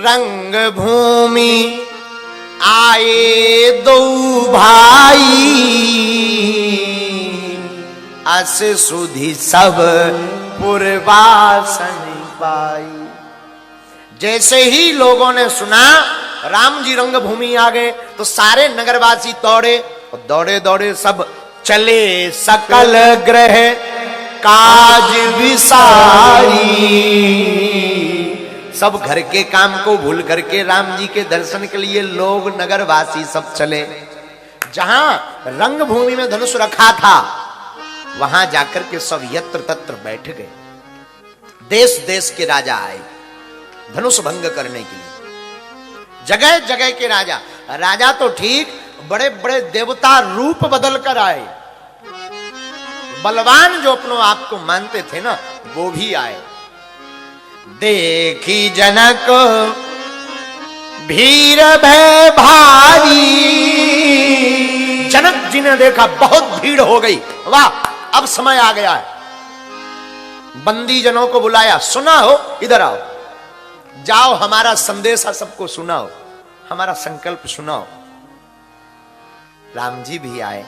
रंग भूमि आए दो भाई, अस सुधि सब पुरवासन पाई। जैसे ही लोगों ने सुना राम जी रंग भूमि आ गए तो सारे नगरवासी दौड़े और दौड़े दौड़े सब चले सकल ग्रह काज विसारी। सब घर के काम को भूल करके राम जी के दर्शन के लिए लोग नगरवासी सब चले। जहां रंग भूमि में धनुष रखा था वहां जाकर के सब यत्र तत्र बैठ गए। देश देश के राजा आए धनुष भंग करने के लिए। जगह जगह के राजा, राजा तो ठीक, बड़े बड़े देवता रूप बदल कर आए। बलवान जो अपनों आप को मानते थे ना वो भी आए। देखी जनक भीर भय भारी, जनक जी ने देखा बहुत भीड़ हो गई, वाह अब समय आ गया है। बंदी जनों को बुलाया, सुना हो इधर आओ, जाओ हमारा संदेशा सबको सुनाओ, हमारा संकल्प सुनाओ। राम जी भी आए।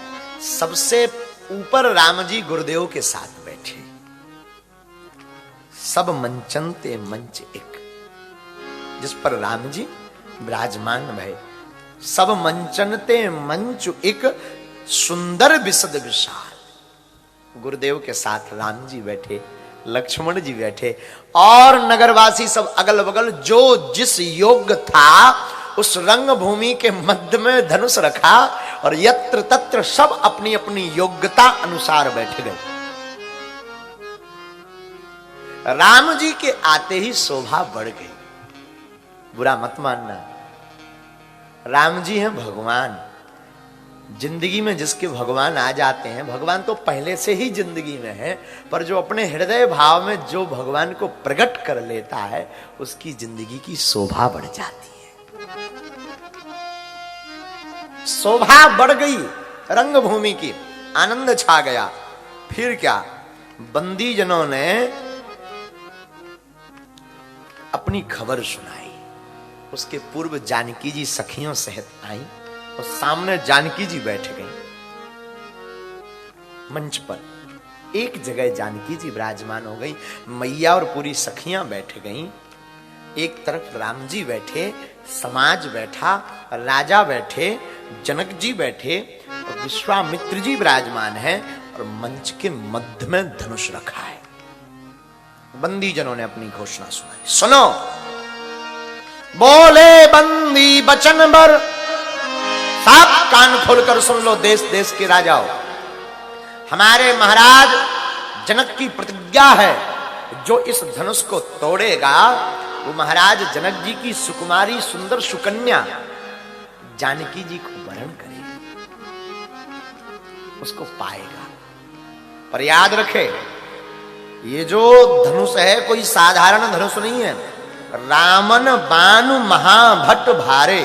सबसे ऊपर राम जी गुरुदेव के साथ बैठे। सब मंचनते मंच एक, जिस पर राम जी विराजमान भय। सब मंचनते मंच एक, सुंदर विशद विशाल। गुरुदेव के साथ राम जी बैठे, लक्ष्मण जी बैठे और नगरवासी सब अगल बगल। जो जिस योग्य था उस रंग भूमि के मध्य में धनुष रखा और यत्र तत्र सब अपनी अपनी योग्यता अनुसार बैठ गए। राम जी के आते ही शोभा बढ़ गई। बुरा मत मानना, राम जी हैं भगवान। जिंदगी में जिसके भगवान आ जाते हैं, भगवान तो पहले से ही जिंदगी में है, पर जो अपने हृदय भाव में जो भगवान को प्रकट कर लेता है उसकी जिंदगी की शोभा बढ़ जाती है। शोभा बढ़ गई रंग भूमि की, आनंद छा गया। फिर क्या, बंदी जनों ने अपनी खबर सुनाई। उसके पूर्व जानकी जी सखियों सहित आई और सामने जानकी जी बैठ गई। मंच पर एक जगह जानकी जी विराजमान हो गई, मैया और पूरी सखियां बैठ गईं। एक तरफ राम जी बैठे, समाज बैठा, राजा बैठे, जनक जी बैठे और विश्वामित्र जी विराजमान है और मंच के मध्य में धनुष रखा है। बंदी जनों ने अपनी घोषणा सुनाई। सुनो, बोले बंदी बचन बर, साफ कान खोलकर सुन लो देश देश के राजाओं। हमारे महाराज जनक की प्रतिज्ञा है, जो इस धनुष को तोड़ेगा वो महाराज जनक जी की सुकुमारी सुंदर सुकन्या जानकी जी को वरण करेगी, उसको पाएगा। पर याद रखे, ये जो धनुष है कोई साधारण धनुष नहीं है। रामन बानु महाभट्ट भारे,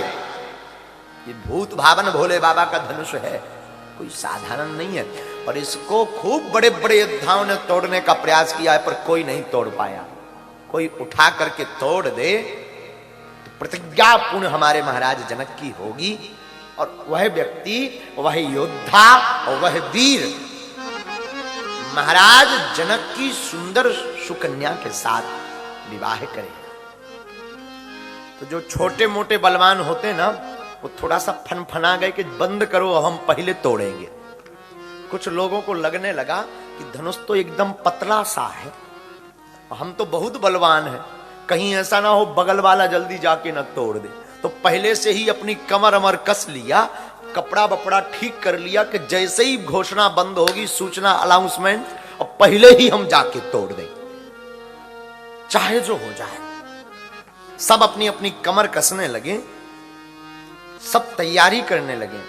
ये भूत भावन भोले बाबा का धनुष है, कोई साधारण नहीं है। और इसको खूब बड़े बड़े योद्धाओं ने तोड़ने का प्रयास किया है पर कोई नहीं तोड़ पाया। कोई उठा करके तोड़ दे तो प्रतिज्ञा पूर्ण हमारे महाराज जनक की होगी और वह व्यक्ति, वह योद्धा और वह वीर महाराज जनक की सुंदर सुकन्या के साथ विवाह करेगा। तो जो छोटे मोटे बलवान होते ना वो थोड़ा सा फनफना गए कि बंद करो, हम पहले तोड़ेंगे। कुछ लोगों को लगने लगा कि धनुष तो एकदम पतला सा है, हम तो बहुत बलवान हैं, कहीं ऐसा ना हो बगल वाला जल्दी जाके न तोड़ दे। तो पहले से ही अपनी कमर अमर कस लिया, कपड़ा बपड़ा ठीक कर लिया कि जैसे ही घोषणा बंद होगी, सूचना अनाउंसमेंट, और पहले ही हम जाके तोड़ दें, चाहे जो हो जाए। सब अपनी अपनी कमर कसने लगे, सब तैयारी करने लगे।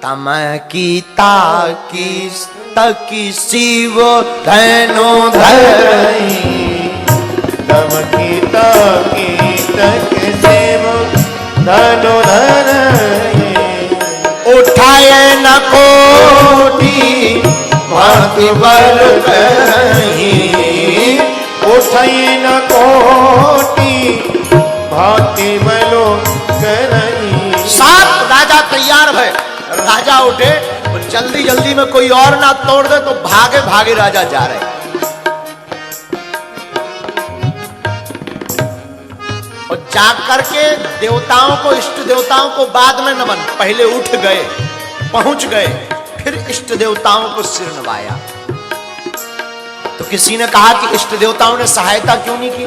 तम की ताकी तकी शिव धनु धरई, तम की ताकी तक शिव धनु धरई। उठाए न कोटि मत बल कहीं, उठाए न कोटि भांति बलो करई। 7 राजा तैयार भय, राजा उठे और जल्दी जल्दी में कोई और ना तोड़ दे, तो भागे भागे राजा जा रहे। और जाकर के देवताओं को, इष्ट देवताओं को बाद में नमन, पहले उठ गए, पहुंच गए, फिर इष्ट देवताओं को सिर नवाया। तो किसी ने कहा कि इष्ट देवताओं ने सहायता क्यों नहीं की?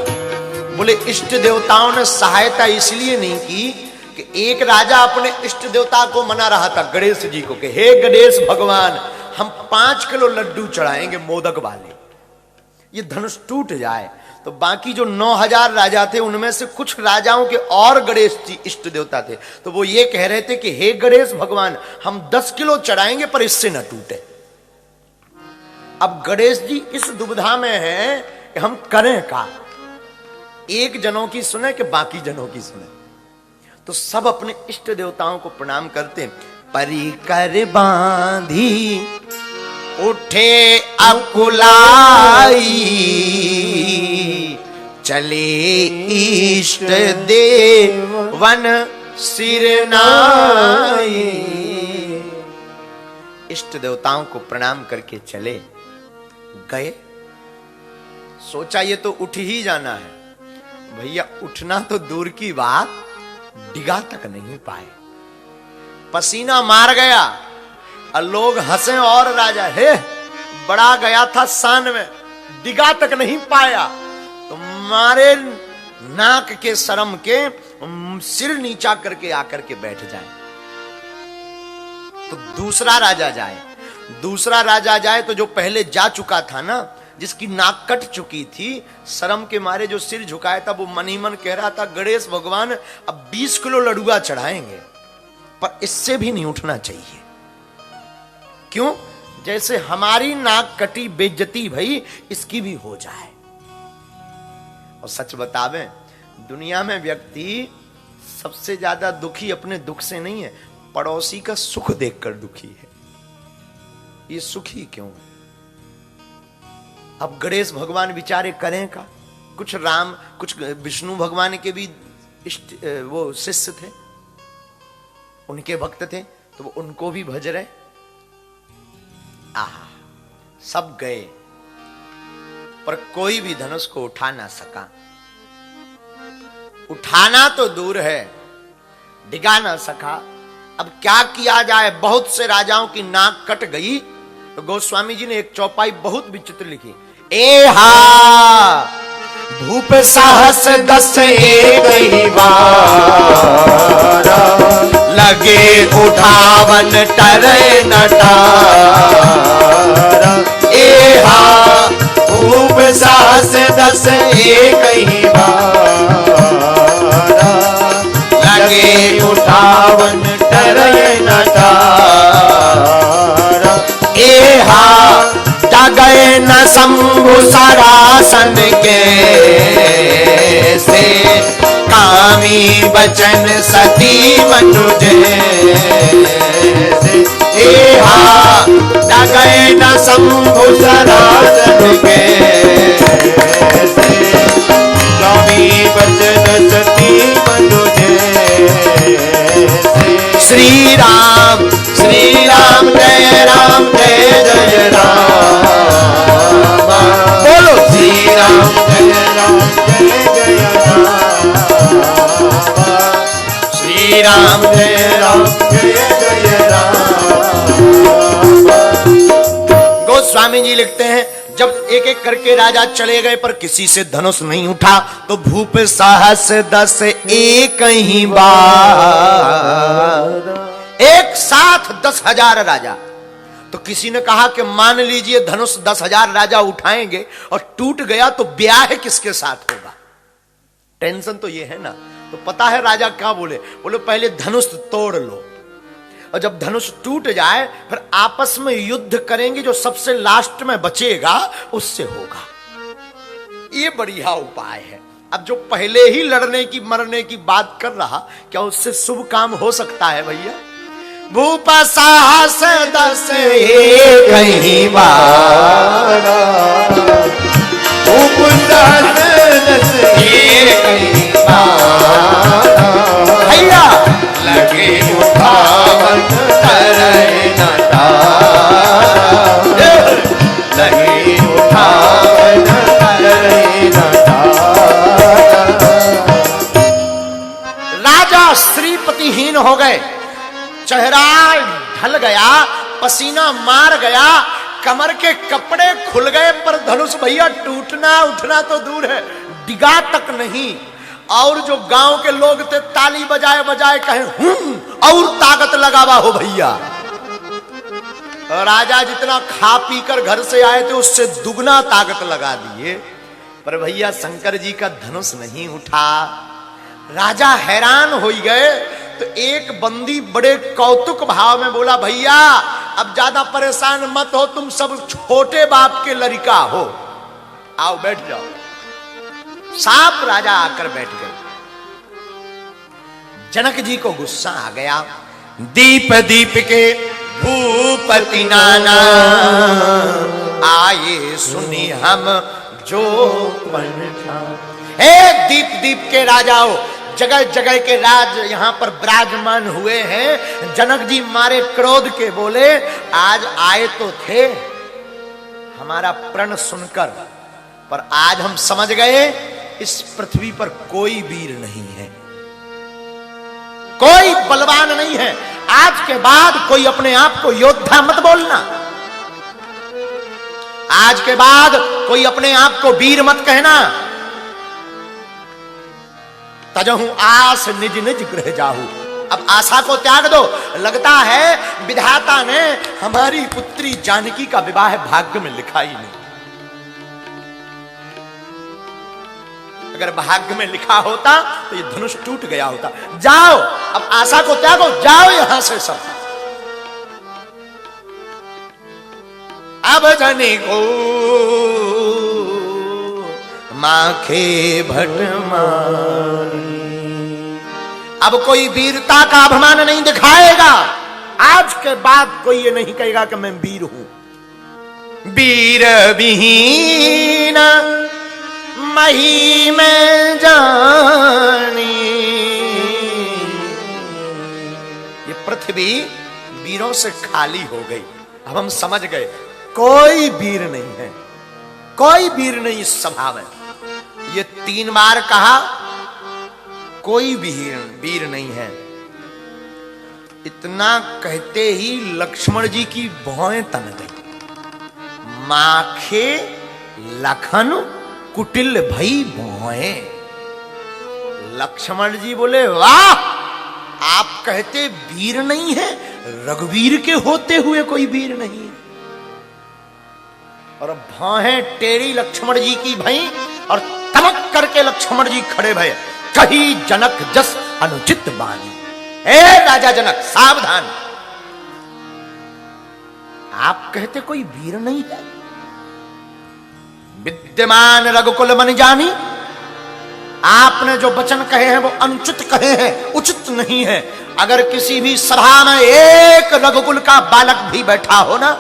बोले इष्ट देवताओं ने सहायता इसलिए नहीं की कि एक राजा अपने इष्ट देवता को मना रहा था, गणेश जी को, कि हे गणेश भगवान, हम 5 किलो लड्डू चढ़ाएंगे मोदक वाले, ये धनुष टूट जाए। तो बाकी जो 9000 राजा थे, उनमें से कुछ राजाओं के और गणेश जी इष्ट देवता थे, तो वो ये कह रहे थे कि हे गणेश भगवान, हम 10 किलो चढ़ाएंगे पर इससे न टूटे। अब गणेश जी इस दुविधा में हैं कि हम करें का, एक जनों की सुने कि बाकी जनों की सुने। तो सब अपने इष्ट देवताओं को प्रणाम करते हैं। परिकर बांधी उठे अकुलाई, चले इष्ट देवन सिर नाई। इष्ट देवताओं को प्रणाम करके चले गए। सोचा ये तो उठ ही जाना है, भैया उठना तो दूर की बात, डिगा तक नहीं पाए, पसीना मार गया। और लोग हंसे और राजा, हे बड़ा गया था शान में, डिगा तक नहीं पाया, तो मारे नाक के शर्म के सिर नीचा करके आकर के बैठ जाए। तो दूसरा राजा जाए, दूसरा राजा जाए तो जो पहले जा चुका था ना, जिसकी नाक कट चुकी थी, शर्म के मारे जो सिर झुकाया था, वो मन ही मन कह रहा था, गणेश भगवान अब 20 किलो लडुआ चढ़ाएंगे, पर इससे भी नहीं उठना चाहिए। क्यों? जैसे हमारी नाक कटी, बेइज्जती भई, इसकी भी हो जाए। और सच बतावें, दुनिया में व्यक्ति सबसे ज्यादा दुखी अपने दुख से नहीं है, पड़ोसी का सुख देखकर दुखी है। ये सुखी क्यों है? अब गणेश भगवान विचारे करें का, कुछ राम, कुछ विष्णु भगवान के भी इष्ट वो शिष्य थे, उनके भक्त थे, तो वो उनको भी भज रहे। आहा, सब गए, पर कोई भी धनुष को उठा ना सका। उठाना तो दूर है, डिगा ना सका। अब क्या किया जाए? बहुत से राजाओं की नाक कट गई, तो गोस्वामी जी ने एक चौपाई बहुत विचित्र लिखी। ए हा भूप साहस 10 एक ही बार, लगे उठावन टरे नटार। ए हा भूप साहस 10 एक ही बार, लगे उठावन टरे नटार। ए हा गए न शंभु सरासन के से, कामी बचन सती मनुजे से। ए हा गए न शंभु सरासन के से, कामी बचन सती मनुजे से। श्री राम जय राम जय जय राम, बोलो श्री राम जय जय राम, श्री राम जय जय राम। गोस्वामी जी लिखते हैं, जब एक एक करके राजा चले गए पर किसी से धनुष नहीं उठा, तो भूप साहस 10 एक ही बार, एक साथ 10,000 राजा। तो किसी ने कहा कि मान लीजिए धनुष 10,000 राजा उठाएंगे और टूट गया तो ब्याह किसके साथ होगा? टेंशन तो ये है ना। तो पता है राजा क्या बोले? बोले पहले धनुष तोड़ लो, और जब धनुष टूट जाए फिर आपस में युद्ध करेंगे, जो सबसे लास्ट में बचेगा उससे होगा। ये बढ़िया उपाय है। अब जो पहले ही लड़ने की मरने की बात कर रहा, क्या उससे शुभ काम हो सकता है भैया? भूप साहस 10 एक ही बार, भूप साहस 10 एक ही बार, चेहरा ढल गया, पसीना मार गया, कमर के कपड़े खुल गए, पर धनुष भैया टूटना उठना तो दूर है, डिगा तक नहीं। और जो गांव के लोग थे ताली बजाए बजाए कहे और ताकत लगावा हो भैया। राजा जितना खा पी कर घर से आए थे उससे दुगना ताकत लगा दिए, पर भैया शंकर जी का धनुष नहीं उठा। राजा हैरान हो गए। तो एक बंदी बड़े कौतुक भाव में बोला, भैया अब ज्यादा परेशान मत हो, तुम सब छोटे बाप के लड़का हो, आओ बैठ जाओ। साफ राजा आकर बैठ गए। जनक जी को गुस्सा आ गया। दीप दीप के भूपति नाना आए सुनी हम जो हे दीप दीप के राजाओं, जगह जगह के राज यहां पर विराजमान हुए हैं। जनक जी मारे क्रोध के बोले, आज आए तो थे हमारा प्रण सुनकर, पर आज हम समझ गए इस पृथ्वी पर कोई वीर नहीं है, कोई बलवान नहीं है। आज के बाद कोई अपने आप को योद्धा मत बोलना, आज के बाद कोई अपने आप को वीर मत कहना। तजहु आस निज निज गृह जाहू, अब आशा को त्याग दो। लगता है विधाता ने हमारी पुत्री जानकी का विवाह भाग्य में लिखा ही नहीं। अगर भाग्य में लिखा होता तो ये धनुष टूट गया होता। जाओ अब आशा को त्यागो, जाओ यहां से सब। अब जनी को माखे भटमानी, अब कोई वीरता का अभिमान नहीं दिखाएगा। आज के बाद कोई ये नहीं कहेगा कि मैं वीर हूं। वीर विहीन मही में जानी, ये पृथ्वी वीरों से खाली हो गई। अब हम समझ गए कोई वीर नहीं है, कोई वीर नहीं इस सभा में। ये 3 बार कहा, कोई वीर नहीं है। इतना कहते ही लक्ष्मण जी की भौएं तन गई। माखे लखन कुटिल भई भौएं। लक्ष्मण जी बोले, वाह, आप कहते वीर नहीं है, रघुवीर के होते हुए कोई वीर नहीं है। और भौहें टेढ़ी लक्ष्मण जी की भई और तमक करके लक्ष्मण जी खड़े भये। कही जनक जस अनुचित बानी। हे राजा जनक सावधान, आप कहते कोई वीर नहीं है। विद्यमान रघुकुल मन जानी, आपने जो वचन कहे हैं वो अनुचित कहे हैं, उचित नहीं है। अगर किसी भी सभा में एक रघुकुल का बालक भी बैठा हो ना,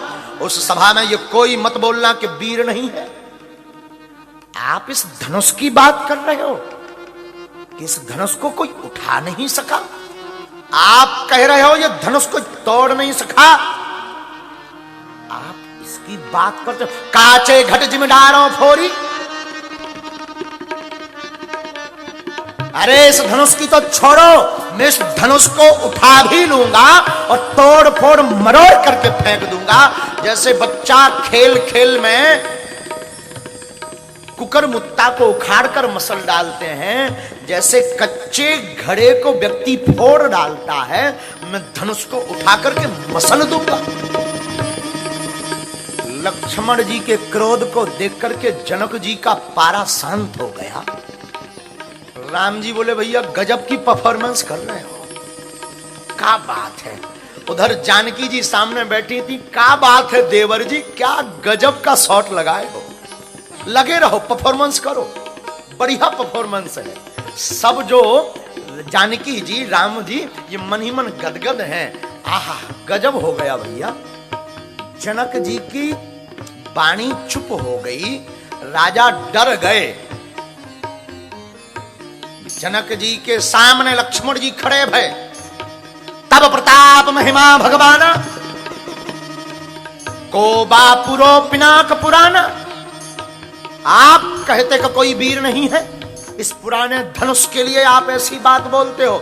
उस सभा में ये कोई मत बोलना कि वीर नहीं है। आप इस धनुष की बात कर रहे हो कि इस धनुष को कोई उठा नहीं सका। आप कह रहे हो ये धनुष को तोड़ नहीं सका। आप इसकी बात करते हो। काचे घट जिम्मेदारों फोरी, अरे इस धनुष की तो छोड़ो, मैं इस धनुष को उठा भी लूंगा और तोड़ फोड़ मरोड़ करके फेंक दूंगा। जैसे बच्चा खेल खेल में कुकर मुत्ता को उखाड़ कर मसल डालते हैं, जैसे कच्चे घड़े को व्यक्ति फोड़ डालता है, मैं धनुष को उठा करके मसल दूंगा। लक्ष्मण जी के क्रोध को देख करके जनक जी का पारा शांत हो गया। राम जी बोले, भैया गजब की परफॉर्मेंस कर रहे हो, क्या बात है। उधर जानकी जी सामने बैठी थी, क्या बात है देवर जी, क्या गजब का शॉट लगाए हो। लगे रहो, परफॉर्मेंस करो, बढ़िया परफॉर्मेंस है। सब जो जानकी जी राम जी ये मन ही मन गदगद हैं। आहा गजब हो गया भैया। जनक जी की वाणी चुप हो गई, राजा डर गए। जनक जी के सामने लक्ष्मण जी खड़े भय। तब प्रताप महिमा भगवान को बापुरो पिनाक पुराना। आप कहते कि कोई वीर नहीं है, इस पुराने धनुष के लिए आप ऐसी बात बोलते हो।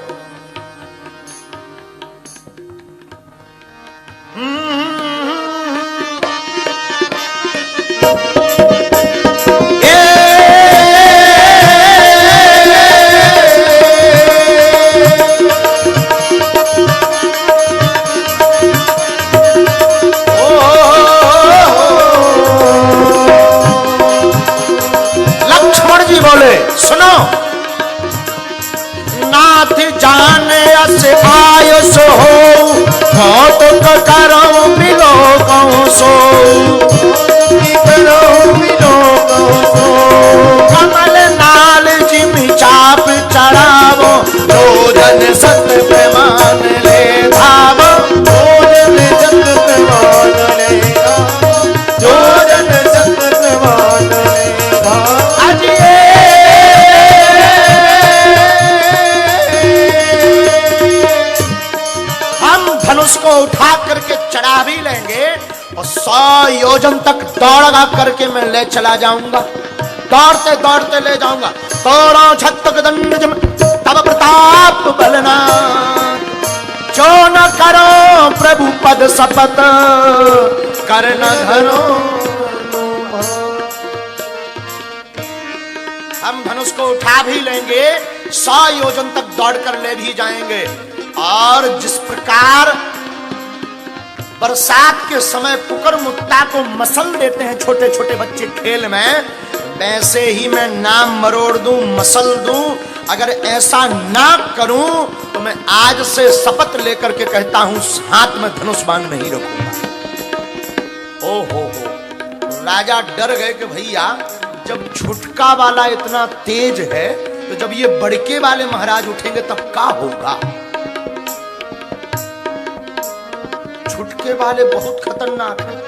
सो कौतुक करो बिलोकौ सो कमल नाल जिम चाप चढ़ावो भोजन सत प्रमाण ले धावो भोजन सत प्रमाण ले भोजन सत प्रमाण ले अजिए हम धनुष को उठा करके चढ़ा भी लेंगे और 100 योजन तक दौड़ा करके मैं ले चला जाऊंगा, दौड़ते दौड़ते ले जाऊंगा। तोड़ो छत्तक दंड जम तब प्रताप बलना जो न करो प्रभु पद शपथ कर न धरो। हम धनुष को उठा भी लेंगे, 100 योजन तक दौड़ कर ले भी जाएंगे। और जिस प्रकार बरसात के समय पुकर मुत्ता को मसल देते हैं छोटे छोटे बच्चे खेल में, वैसे ही मैं नाम मरोड़ दूं, मसल दूं। अगर ऐसा ना करूं तो मैं आज से शपथ लेकर के कहता हूं हाथ में धनुष बाण नहीं रखूंगा। ओ हो, राजा डर गए कि भैया जब छुटका वाला इतना तेज है तो जब ये बड़के वाले महाराज उठेंगे तब क्या होगा। छुटके वाले बहुत खतरनाक है।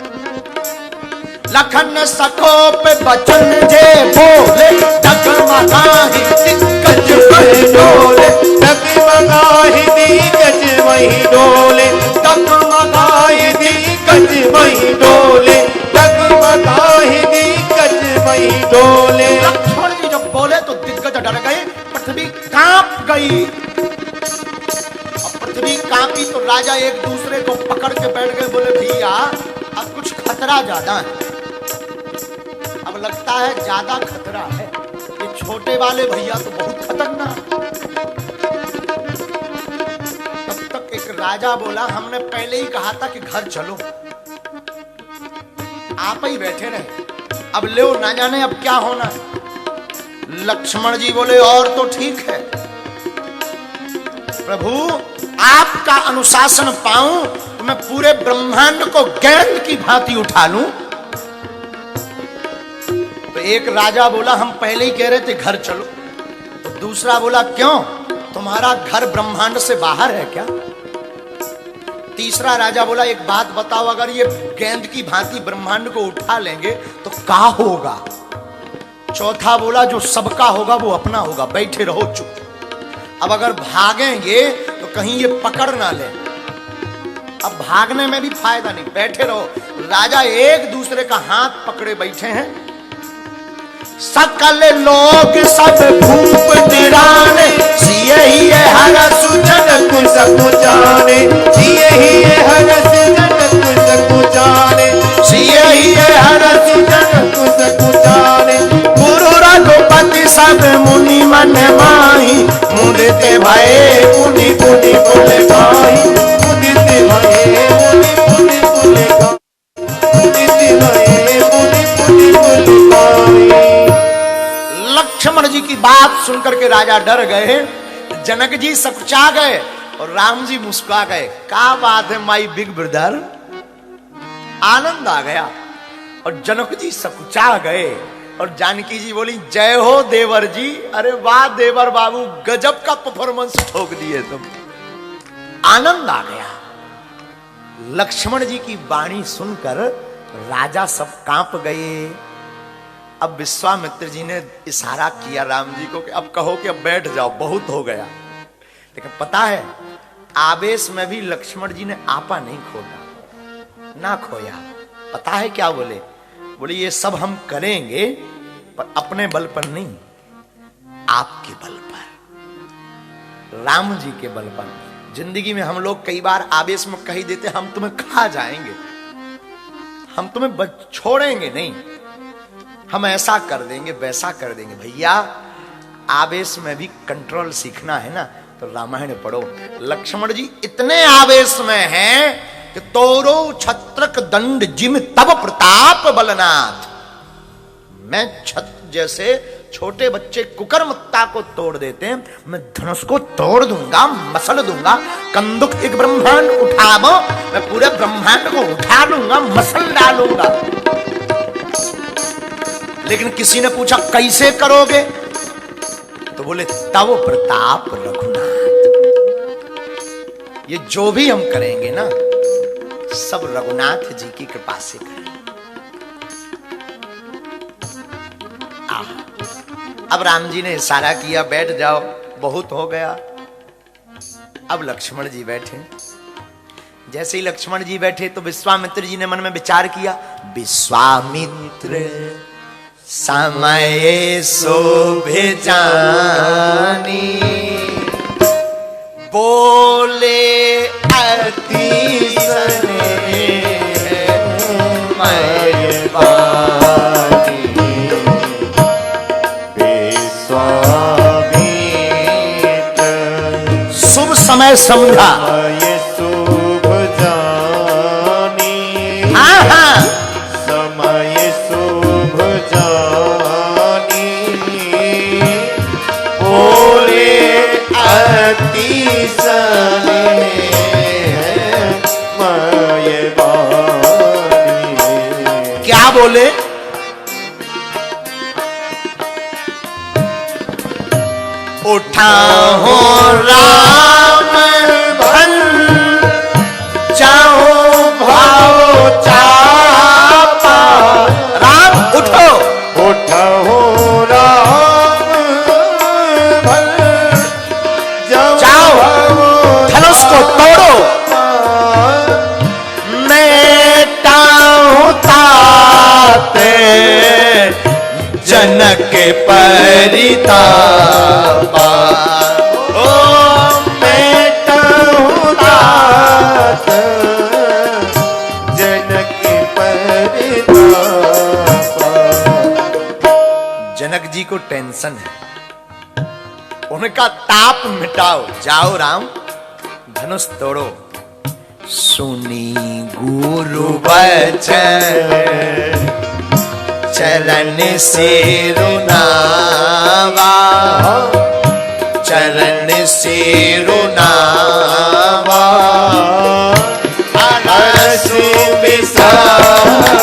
लखन सकोप बचन जे बोले डगमगाही दिग्गज वही डोले डगमगाही दिग्गज वही डोले डगमगाही दिग्गज वही डोले डगमगाही दिग्गज वही डोले। लक्ष्मण जी जब बोले तो दिग्गज डर गए, पृथ्वी कांप गई। पृथ्वी कांपी तो राजा एक दूसरे को पकड़ के बैठ गए, बोले भैया अब कुछ खतरा ज्यादा है। अब लगता है ज्यादा खतरा है, ये छोटे वाले भैया तो बहुत खतरनाक। तब तक एक राजा बोला हमने पहले ही कहा था कि घर चलो, आप ही बैठे रहे, अब ले ना जाने अब क्या होना है। लक्ष्मण जी बोले और तो ठीक है प्रभु, आपका अनुशासन पाऊं तो मैं पूरे ब्रह्मांड को गेंद की भांति उठा लूं। तो एक राजा बोला हम पहले ही कह रहे थे घर चलो, तो दूसरा बोला क्यों, तुम्हारा घर ब्रह्मांड से बाहर है क्या। तीसरा राजा बोला एक बात बताओ, अगर ये गेंद की भांति ब्रह्मांड को उठा लेंगे तो क्या होगा। चौथा बोला जो सबका होगा वो अपना होगा, बैठे रहो चुप। अब अगर भागेंगे तो कहीं ये पकड़ ना ले, अब भागने में भी फायदा नहीं, बैठे रहो। राजा एक दूसरे का हाथ पकड़े बैठे हैं। सकल लोग सब भूप निराने सिए ही हर सुजन कुछ जाने सिए ही हर सुजन कुछ जाने सिए ही हर सुजन कुछ जाने। गुरु रघुपति सब मुनि मन माही मुदिते भये मुनि मुनि कुल गाई मुदिते भये मुनि मुनि कुल गाई मुदिते भये मुनि मुनि कुल गाई। लक्ष्मण जी की बात सुनकर के राजा डर गए, जनक जी सकुचा गए और राम जी मुस्कुरा गए। क्या बात है माई बिग ब्रदर, आनंद आ गया। और जनक जी सकुचा गए और जानकी जी बोली जय हो देवर जी। अरे वाह देवर बाबू, गजब का परफॉर्मेंस ठोक दिए तुम। आनंद आ गया। लक्ष्मण जी की वाणी सुनकर राजा सब कांप गए। अब विश्वामित्र जी ने इशारा किया राम जी को कि अब कहो कि अब बैठ जाओ, बहुत हो गया। लेकिन पता है आवेश में भी लक्ष्मण जी ने आपा नहीं खोला, ना खोया। पता है क्या बोले, बोले ये सब हम करेंगे पर अपने बल पर नहीं, आपके बल पर, राम जी के बल पर। जिंदगी में हम लोग कई बार आवेश में कही देते हम तुम्हें खा जाएंगे, हम तुम्हें छोड़ेंगे नहीं, हम ऐसा कर देंगे वैसा कर देंगे। भैया आवेश में भी कंट्रोल सीखना है ना, तो रामायण पढ़ो। लक्ष्मण जी इतने आवेश में हैं कि तोरो छत्रक दंड जिम तब प्रताप बलनाथ। मैं छत्र जैसे छोटे बच्चे कुकर्मत्ता को तोड़ देते हैं, मैं धनुष को तोड़ दूंगा, मसल दूंगा। कंदुक एक ब्रह्मांड उठावो, मैं पूरे ब्रह्मांड को उठा लूंगा, मसल डालूंगा। लेकिन किसी ने पूछा कैसे करोगे, तो बोले तव प्रताप रघुनाथ। ये जो भी हम करेंगे ना, सब रघुनाथ जी की कृपा से करेंगे। अब राम जी ने इशारा किया, बैठ जाओ, बहुत हो गया। अब लक्ष्मण जी बैठे। जैसे ही लक्ष्मण जी बैठे तो विश्वामित्र जी ने मन में विचार किया, विश्वामित्र समय शोभे जानी, बोले अति मैं पानी, शुभ समय समझा, शुभ जानी, समय शुभ जानी, बोले अति सने मैं बानी। क्या बोले? उठा हो राम भन, जाओ भाव चापा। राम उठो, उठो राम भन, जाओ धनुष को तोड़ो, मेटाऊं ताते जनक परितापा। ओ मेटाऊं तात जनक परितापा। जनक जी को टेंशन है, उनका ताप मिटाओ। जाओ राम, धनुष तोड़ो। सुनी गुरु वचन, चरण सिरुनावा, चरण सिरुनावा। अरस विसारना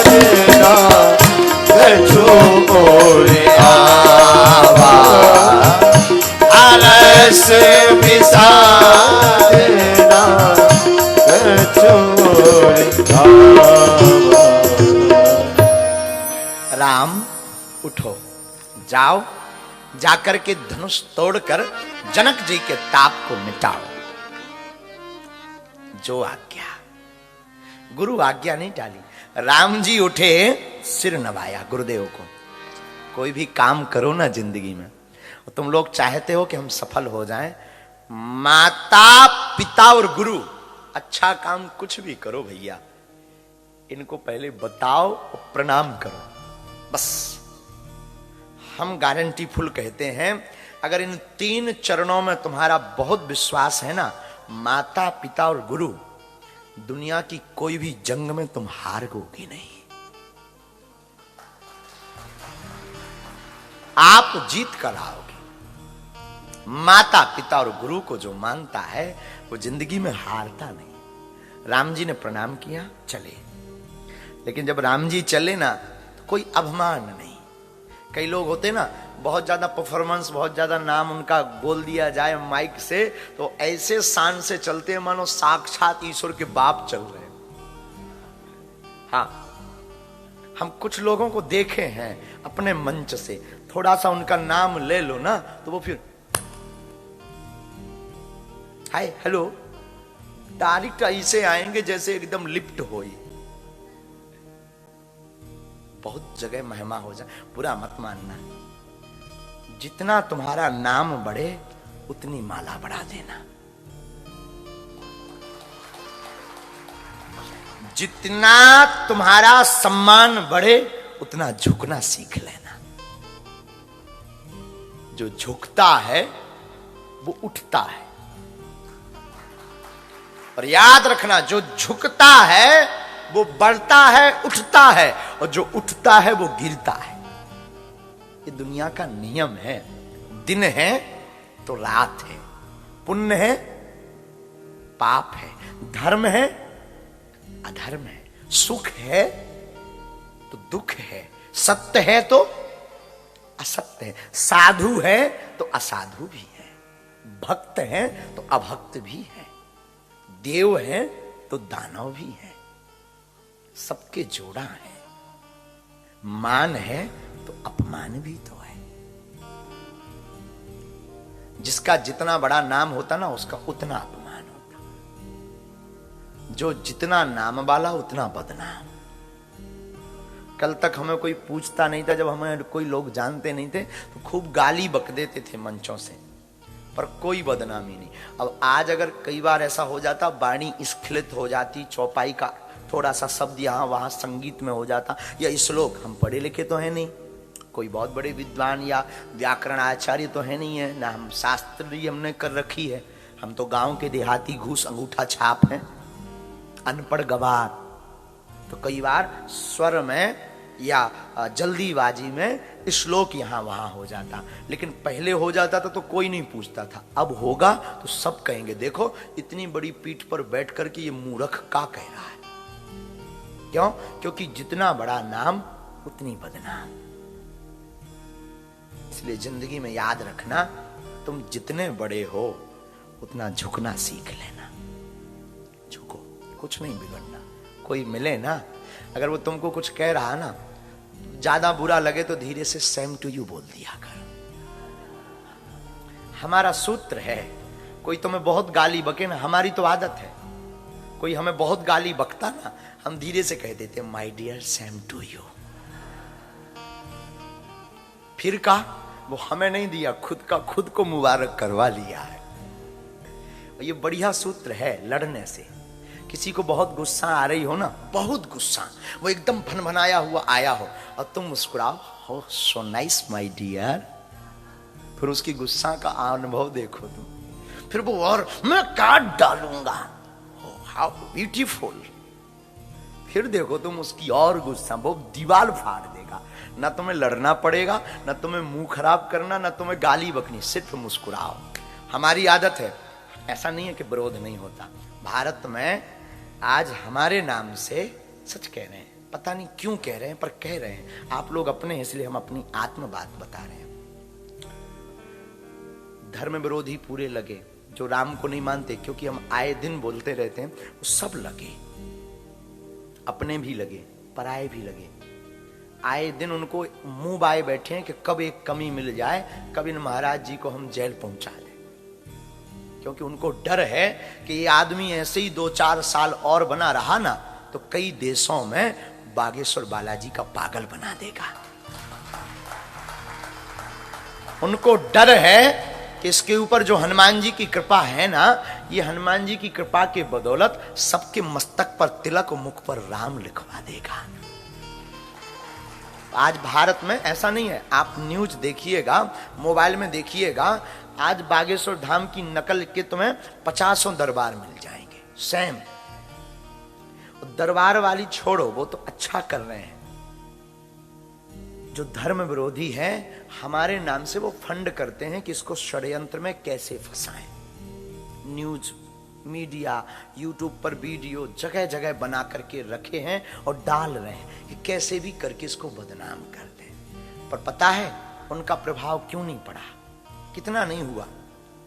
कछु मोरे आवा, अरस विसारना कछु मोरे आवा। राम उठो, जाओ, जाकर के धनुष तोड़कर जनक जी के ताप को मिटाओ। जो आज्ञा, गुरु आज्ञा नहीं डाली। राम जी उठे, सिर नवाया गुरुदेव को। कोई भी काम करो ना जिंदगी में, तुम लोग चाहते हो कि हम सफल हो जाएं, माता पिता और गुरु, अच्छा काम कुछ भी करो भैया, इनको पहले बताओ और प्रणाम करो, बस। हम गारंटी फुल कहते हैं, अगर इन 3 चरणों में तुम्हारा बहुत विश्वास है ना, माता पिता और गुरु, दुनिया की कोई भी जंग में तुम हारोगे नहीं, आप जीत कर आओगे। माता पिता और गुरु को जो मानता है वो जिंदगी में हारता नहीं। राम जी ने प्रणाम किया, चले। लेकिन जब राम जी चले ना, तो कोई अभिमान नहीं। कई लोग होते ना, बहुत ज्यादा परफॉर्मेंस, बहुत ज्यादा नाम उनका बोल दिया जाए माइक से, तो ऐसे शान से चलते हैं मानो साक्षात ईश्वर के बाप चल रहे हैं। हाँ, हम कुछ लोगों को देखे हैं अपने मंच से, थोड़ा सा उनका नाम ले लो ना तो वो फिर हाय हेलो डायरेक्ट ऐसे आएंगे जैसे एकदम लिफ्ट हो। बहुत जगह महिमा हो जाए, बुरा मत मानना। जितना तुम्हारा नाम बढ़े उतनी माला बढ़ा देना, जितना तुम्हारा सम्मान बढ़े उतना झुकना सीख लेना। जो झुकता है वो उठता है, और याद रखना, जो झुकता है वो बढ़ता है, उठता है, और जो उठता है वो गिरता है। ये दुनिया का नियम है। दिन है तो रात है, पुण्य है पाप है, धर्म है अधर्म है, सुख है तो दुख है, सत्य है तो असत्य है, साधु है तो असाधु भी है, भक्त है तो अभक्त भी है, देव है तो दानव भी है, सबके जोड़ा है। मान है तो अपमान भी तो है। जिसका जितना बड़ा नाम होता ना उसका उतना अपमान होता, जो जितना नाम वाला उतना बदनाम। कल तक हमें कोई पूछता नहीं था, जब हमें कोई लोग जानते नहीं थे तो खूब गाली बक देते थे मंचों से, पर कोई बदनामी नहीं। अब आज अगर कई बार ऐसा हो जाता, वाणी स्खलित हो जाती, चौपाई का थोड़ा सा शब्द यहाँ वहां संगीत में हो जाता, या श्लोक, हम पढ़े लिखे तो है नहीं, कोई बहुत बड़े विद्वान या व्याकरण आचार्य तो है नहीं है ना, हम शास्त्री हमने कर रखी है, हम तो गांव के देहाती घूस अंगूठा छाप हैं, अनपढ़ गवार। तो कई बार स्वर में या जल्दीबाजी में श्लोक यहाँ वहां हो जाता, लेकिन पहले हो जाता था तो कोई नहीं पूछता था। अब होगा तो सब कहेंगे, देखो इतनी बड़ी पीठ पर बैठ करके ये मूर्ख का कह रहा है। क्यों? क्योंकि जितना बड़ा नाम उतनी बदनाम। इसलिए जिंदगी में याद रखना, तुम जितने बड़े हो उतना झुकना सीख लेना। झुको, कुछ नहीं बिगड़ना। कोई मिले ना, अगर वो तुमको कुछ कह रहा ना, ज्यादा बुरा लगे तो धीरे से सेम टू यू बोल दिया कर। हमारा सूत्र है, कोई तुम्हें बहुत गाली बके ना, हमारी तो आदत है, कोई हमें बहुत गाली बकता ना, हम धीरे से कह देते my dear same to you. फिर कहा, वो हमें नहीं दिया, खुद का खुद को मुबारक करवा लिया है। और ये बढ़िया सूत्र है लड़ने से। किसी को बहुत गुस्सा आ रही हो ना, बहुत गुस्सा, वो एकदम भनभनाया हुआ आया हो और तुम मुस्कुराओ, हो सो नाइस माय डियर, फिर उसकी गुस्सा का अनुभव देखो तुम, फिर वो और मैं काट डालूंगा, हाउ ब्यूटीफुल, फिर देखो तुम उसकी और गुस्सा, वो दीवार फाड़ देगा। ना तुम्हें लड़ना पड़ेगा, ना तुम्हें मुंह खराब करना, ना तुम्हें गाली बकनी, सिर्फ मुस्कुराओ। हमारी आदत है, ऐसा नहीं है कि विरोध नहीं होता। भारत में आज हमारे नाम से, सच कह रहे हैं, पता नहीं क्यों कह रहे हैं पर कह रहे हैं, आप लोग अपने, इसलिए हम अपनी आत्म बात बता रहे हैं। धर्म विरोधी पूरे लगे, जो राम को नहीं मानते, क्योंकि हम आए दिन बोलते रहते हैं, वो सब लगे, अपने भी लगे पराए भी लगे। आए दिन उनको मुंह बाए बैठे हैं कि कब एक कमी मिल जाए, कब इन महाराज जी को हम जेल पहुंचा दें, क्योंकि उनको डर है कि ये आदमी ऐसे ही 2-4 साल और बना रहा ना तो कई देशों में बागेश्वर बालाजी का पागल बना देगा। उनको डर है कि इसके ऊपर जो हनुमान जी की कृपा है ना, ये हनुमान जी की कृपा के बदौलत सबके मस्तक पर तिलक और मुख पर राम लिखवा देगा। आज भारत में ऐसा नहीं है, आप न्यूज देखिएगा, मोबाइल में देखिएगा, आज बागेश्वर धाम की नकल के तुम्हें 50 दरबार मिल जाएंगे सेम। दरबार वाली छोड़ो, वो तो अच्छा कर रहे हैं। जो धर्म विरोधी है, हमारे नाम से वो फंड करते हैं कि इसको षड्यंत्र में कैसे फंसाएं। न्यूज मीडिया, यूट्यूब पर वीडियो जगह जगह बना करके रखे हैं और डाल रहे हैं कि कैसे भी करके इसको बदनाम कर दें। पर पता है उनका प्रभाव क्यों नहीं पड़ा, कितना नहीं हुआ।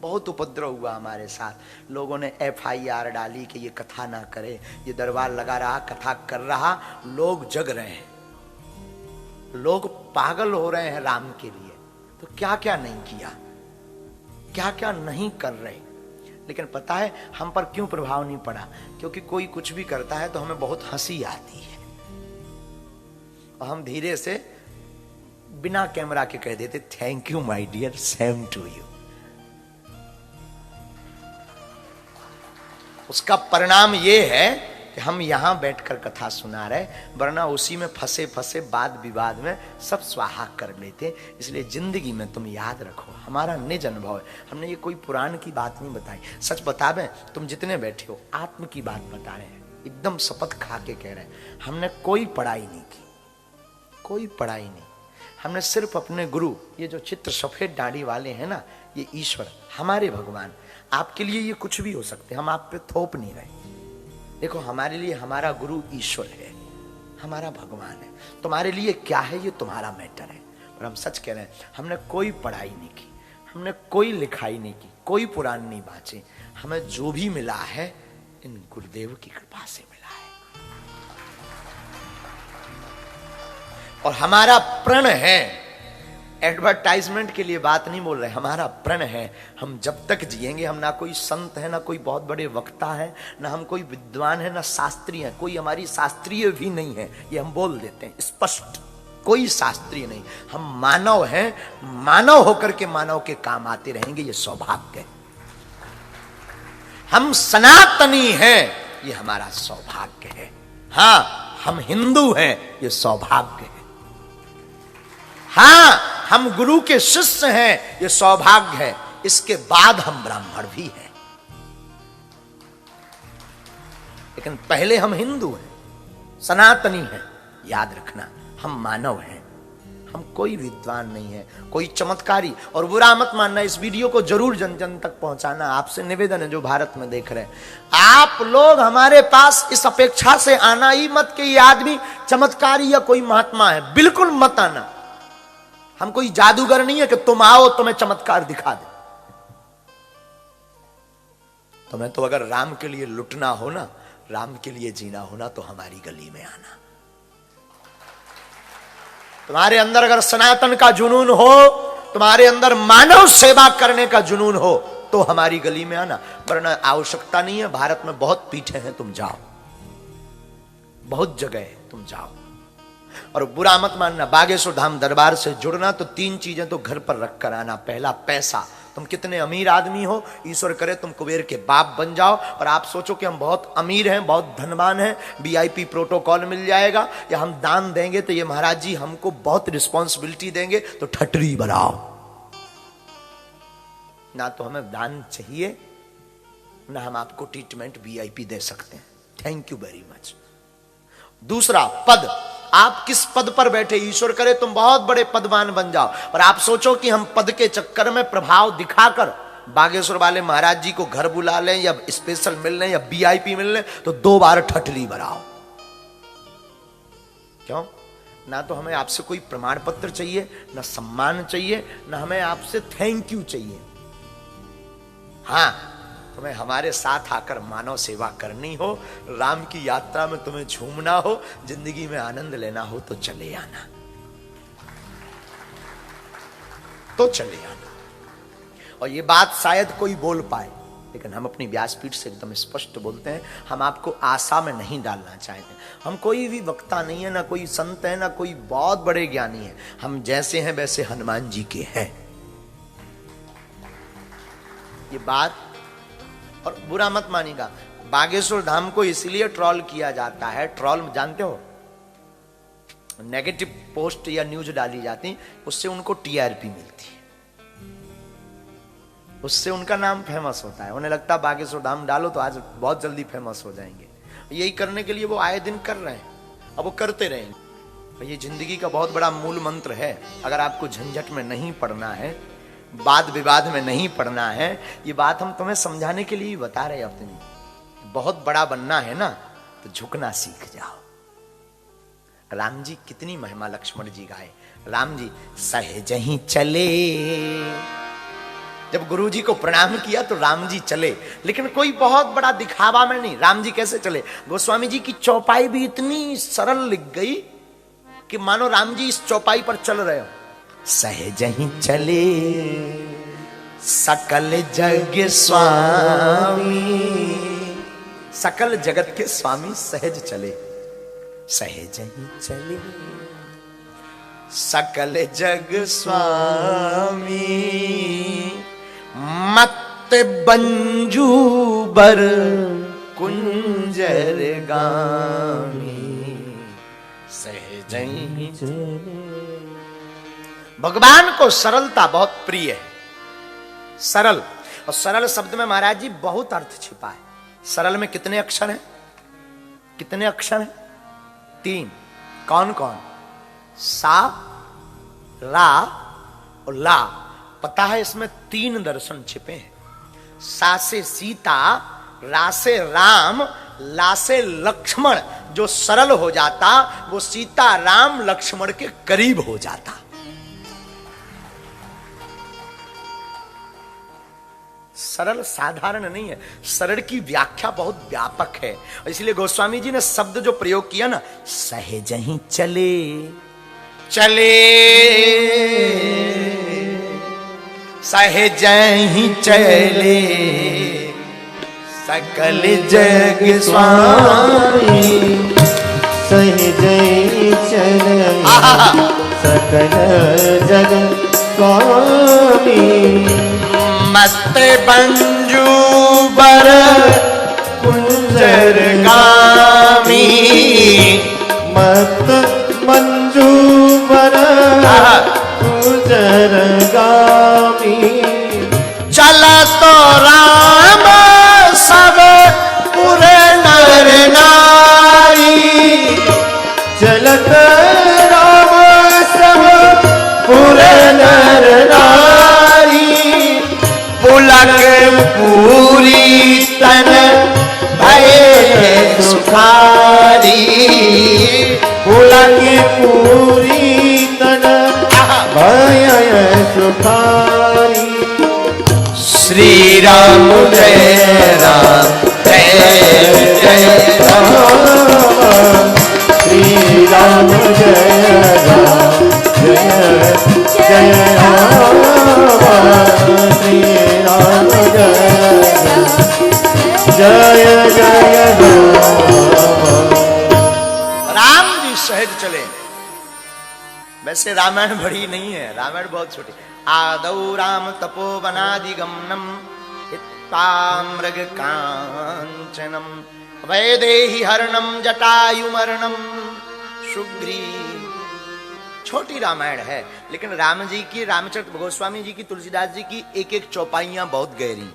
बहुत उपद्रव हुआ हमारे साथ, लोगों ने FIR डाली कि ये कथा ना करे, ये दरबार लगा रहा, कथा कर रहा। लोग जग रहे हैं, लोग पागल हो रहे हैं राम के लिए, तो क्या क्या नहीं किया, क्या क्या नहीं कर रहे। लेकिन पता है हम पर क्यों प्रभाव नहीं पड़ा, क्योंकि कोई कुछ भी करता है तो हमें बहुत हंसी आती है और हम धीरे से बिना कैमरा के कह देते thank you my dear same to you. उसका परिणाम ये है कि हम यहां बैठकर कथा सुना रहे, वरना उसी में फंसे फंसे वाद विवाद में सब स्वाहा कर लेते। इसलिए जिंदगी में तुम याद रखो, हमारा निज अनुभव है, हमने ये कोई पुराण की बात नहीं बताई। सच बता दें, तुम जितने बैठे हो आत्म की बात बता रहे हैं, एकदम शपथ खा के कह रहे हैं। हमने कोई पढ़ाई नहीं की, कोई पढ़ाई नहीं। हमने सिर्फ अपने गुरु, ये जो चित्र सफेद दाढ़ी वाले हैं ना, ये ईश्वर, हमारे भगवान। आपके लिए ये कुछ भी हो सकते, हम आप पे थोप नहीं रहे। देखो, हमारे लिए हमारा गुरु ईश्वर है, हमारा भगवान है। तुम्हारे लिए क्या है ये तुम्हारा मैटर है। और हम सच कह रहे हैं, हमने कोई पढ़ाई नहीं की, हमने कोई लिखाई नहीं की, कोई पुराण नहीं बाँचे। हमें जो भी मिला है इन गुरुदेव की कृपा से मिला है। और हमारा प्रण है, एडवर्टाइजमेंट के लिए बात नहीं बोल रहे, हमारा प्रण है, हम जब तक जिएंगे, हम ना कोई संत है, ना कोई बहुत बड़े वक्ता है, ना हम कोई विद्वान है, ना शास्त्रीय है, कोई हमारी शास्त्रीय भी नहीं है, ये हम बोल देते हैं स्पष्ट, कोई शास्त्रीय नहीं। हम मानव हैं, मानव होकर के मानव के काम आते रहेंगे, ये सौभाग्य है। हम सनातनी हैं, ये हमारा सौभाग्य है। हां, हम हिंदू हैं, ये सौभाग्य है। हां, हम गुरु के शिष्य हैं, ये सौभाग्य है। इसके बाद हम ब्राह्मण भी हैं, लेकिन पहले हम हिंदू हैं, सनातनी हैं। याद रखना, हम मानव हैं, हम कोई विद्वान नहीं है, कोई चमत्कारी। और बुरा मत मानना, इस वीडियो को जरूर जन जन तक पहुंचाना, आपसे निवेदन है जो भारत में देख रहे हैं। आप लोग हमारे पास इस अपेक्षा से आना ही मत कि ये आदमी चमत्कारी या कोई महात्मा है, बिल्कुल मत आना। हम कोई जादूगर नहीं है कि तुम आओ तुम्हें चमत्कार दिखा दे। तुम्हें तो अगर राम के लिए लुटना हो ना, राम के लिए जीना हो ना, तो हमारी गली में आना। तुम्हारे अंदर अगर सनातन का जुनून हो, तुम्हारे अंदर मानव सेवा करने का जुनून हो, तो हमारी गली में आना। वरना आवश्यकता नहीं है। भारत में बहुत पीठे हैं, तुम जाओ, बहुत जगह है, तुम जाओ। और बुरा मत मानना, बागेश्वर धाम दरबार से जुड़ना तो 3 चीजें तो घर पर रख कर आना। पहला, पैसा। तुम कितने अमीर आदमी हो, ईश्वर करे तुम कुबेर के बाप बन जाओ और आप सोचो कि हम बहुत अमीर हैं, बहुत धनवान हैं, वीआईपी प्रोटोकॉल मिल जाएगा, या हम दान देंगे तो ये महाराज जी हमको बहुत रिस्पॉन्सिबिलिटी देंगे, तो ठटरी बनाओ ना। तो हमें दान चाहिए ना हम आपको ट्रीटमेंट वीआईपी दे सकते हैं। Thank you very much. दूसरा, पद। आप किस पद पर बैठे, ईश्वर करे तुम बहुत बड़े पदवान बन जाओ और आप सोचो कि हम पद के चक्कर में प्रभाव दिखाकर बागेश्वर वाले महाराज जी को घर बुला लें या स्पेशल मिल लें या वीआईपी मिल लें, तो 2 बार ठटली बराओ। क्यों? ना तो हमें आपसे कोई प्रमाण पत्र चाहिए, ना सम्मान चाहिए, ना हमें आपसे थैंक यू चाहिए। हां, तुम्हें हमारे साथ आकर मानव सेवा करनी हो, राम की यात्रा में तुम्हें झूमना हो, जिंदगी में आनंद लेना हो, तो चले आना, तो चले आना। और ये बात शायद कोई बोल पाए, लेकिन हम अपनी व्यासपीठ से एकदम स्पष्ट बोलते हैं। हम आपको आशा में नहीं डालना चाहते। हम कोई भी वक्ता नहीं है, ना कोई संत है, ना कोई बहुत बड़े ज्ञानी है। हम जैसे हैं वैसे हनुमान जी के हैं, ये बात। और बुरा मत मानिएगा, बागेश्वर धाम को इसलिए ट्रोल किया जाता है। ट्रोल जानते हो, नेगेटिव पोस्ट या न्यूज डाली जाती, उससे उनको टीआरपी मिलती है, उससे उनका नाम फेमस होता है। उन्हें लगता है बागेश्वर धाम डालो तो आज बहुत जल्दी फेमस हो जाएंगे। यही करने के लिए वो आए दिन कर रहे हैं, अब वो करते रहेंगे। ये जिंदगी का बहुत बड़ा मूल मंत्र है। अगर आपको झंझट में नहीं पड़ना है, वाद विवाद में नहीं पड़ना है, ये बात हम तुम्हें समझाने के लिए बता रहे हैं। अपनी बहुत बड़ा बनना है ना, तो झुकना सीख जाओ। राम जी कितनी महिमा लक्ष्मण जी गाए। राम जी सहज ही चले, जब गुरु जी को प्रणाम किया तो राम जी चले, लेकिन कोई बहुत बड़ा दिखावा में नहीं। राम जी कैसे चले? गोस्वामी जी की चौपाई भी इतनी सरल लिख गई कि मानो राम जी इस चौपाई पर चल रहे हो। सहज ही चले सकल जग स्वामी, सकल जगत के स्वामी सहज चले। सहज ही चले सकल जग स्वामी, मत बंजू बर कुंजर गामी। सहज ही चले। भगवान को सरलता बहुत प्रिय है। सरल, और सरल शब्द में महाराज जी बहुत अर्थ छिपा है। सरल में कितने अक्षर हैं? कितने अक्षर हैं? 3। कौन कौन? सा, रा और ला, पता है इसमें 3 दर्शन छिपे हैं। सा से सीता, रा से राम, ला से लक्ष्मण। जो सरल हो जाता वो सीता राम लक्ष्मण के करीब हो जाता। सरल साधारण नहीं है, सरल की व्याख्या बहुत व्यापक है। इसलिए गोस्वामी जी ने शब्द जो प्रयोग किया ना, सहज ही चले चले, सहज ही चले सकल जग स्वामी। सहज ही चले सकल जग स्वामी। मत बंजू बर कुंजर गामी। मत मंजू बर कुंजर गामी। चला तो राम सब पुर नर नारी। चलत राम सब पुर नर नारी। पुलक पूरी तन भय सुखारी। पुलक पूरी तन भय सुखारी। श्री राम जय राम जय जय राम। श्री राम जय राम जय जय राम। श्री राम जय जय राम। राम जी सहज चले। वैसे रामायण बड़ी नहीं है, रामायण बहुत छोटी। आदौ राम तपोवनादिगमनम हित्वामृग कांचनम वैदेही हरणम जटायुमरणम सुग्रीव। छोटी रामायण है, लेकिन राम जी की, रामचरित गोस्वामी जी की, तुलसीदास जी की एक एक चौपाइयां बहुत गहरी।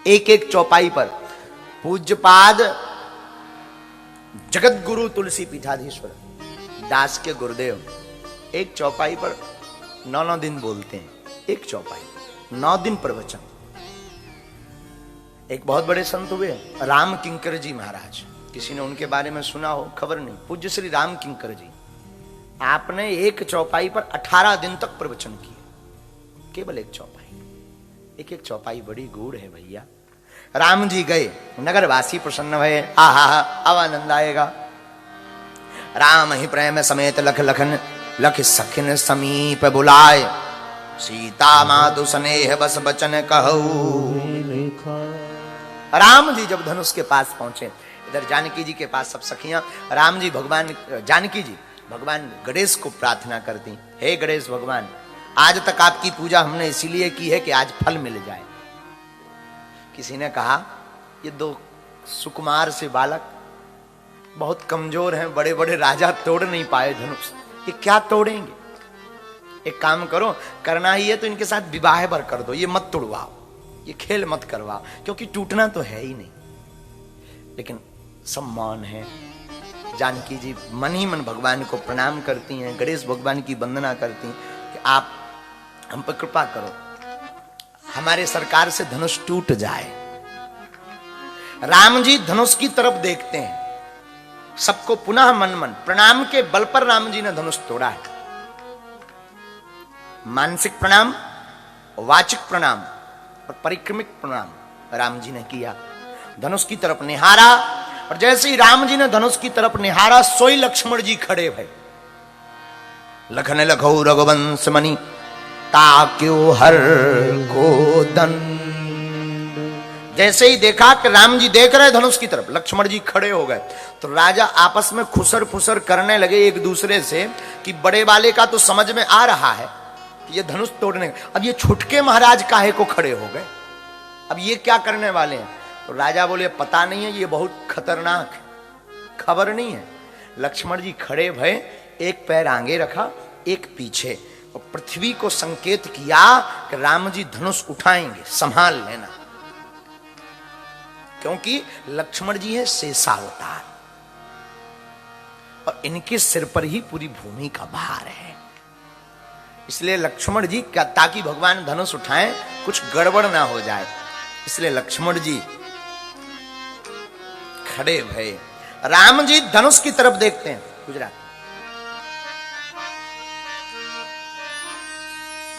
एक एक चौपाई पर पूज्यपाद जगत गुरु तुलसी पीठाधीश्वर दास के गुरुदेव एक चौपाई पर 9 दिन बोलते हैं। एक चौपाई 9 दिन प्रवचन। एक बहुत बड़े संत हुए राम किंकर जी महाराज, किसी ने उनके बारे में सुना हो, खबर नहीं। पूज्य श्री राम किंकर जी, आपने एक चौपाई पर 18 दिन तक प्रवचन किए, केवल एक चौपाई। एक एक चौपाई बड़ी गूढ़ है भैया। राम जी गए, नगरवासी प्रसन्न भये। आहा अब आनंद आएगा। राम ही प्रेम समेत लख लखन लख सखिन समीप बुलाए। सीता मातु स्नेह बस बचन कहू। राम जी जब धनुष के पास पहुंचे, इधर जानकी जी के पास सब सखियां, राम जी भगवान, जानकी जी भगवान गणेश को प्रार्थना करती, हे गणेश भगवान, आज तक आपकी पूजा हमने इसीलिए की है कि आज फल मिल जाए। किसी ने कहा ये 2 सुकुमार से बालक बहुत कमजोर हैं, बड़े बड़े राजा तोड़ नहीं पाए धनुष, ये क्या तोड़ेंगे? एक काम करो, करना ही है तो इनके साथ विवाह भर कर दो, ये मत तोड़वाओ, ये खेल मत करवाओ, क्योंकि टूटना तो है ही नहीं। लेकिन सम्मान है। जानकी जी मन ही मन भगवान को प्रणाम करती हैं, गणेश भगवान की वंदना करती हैं कि आप हम पर कृपा करो, हमारे सरकार से धनुष टूट जाए। राम जी धनुष की तरफ देखते हैं, सबको पुनः मन मन प्रणाम के बल पर राम जी ने धनुष तोड़ा है। मानसिक प्रणाम, वाचिक प्रणाम और परिक्रमिक प्रणाम राम जी ने किया। धनुष की तरफ निहारा, और जैसे ही राम जी ने धनुष की तरफ निहारा, सोई लक्ष्मण जी खड़े भय। लखन लखौ रघुवंश मणि ताक्यो हर को दन। जैसे ही देखा कि राम जी देख रहे धनुष की तरफ, लक्ष्मण जी खड़े हो गए, तो राजा आपस में खुसर फुसर करने लगे एक दूसरे से कि बड़े वाले का तो समझ में आ रहा है कि ये धनुष तोड़ने, अब ये छुटके महाराज काहे को खड़े हो गए, अब ये क्या करने वाले हैं? तो राजा बोले पता नहीं है, ये बहुत खतरनाक है, खबर नहीं है। लक्ष्मण जी खड़े भय, एक पैर आगे रखा, एक पीछे, और पृथ्वी को संकेत किया कि राम जी धनुष उठाएंगे, संभाल लेना, क्योंकि लक्ष्मण जी है शेषावतार और इनके सिर पर ही पूरी भूमि का भार है। इसलिए लक्ष्मण जी ताकि भगवान धनुष उठाएं कुछ गड़बड़ ना हो जाए, इसलिए लक्ष्मण जी खड़े भये। राम जी धनुष की तरफ देखते हैं। गुजरात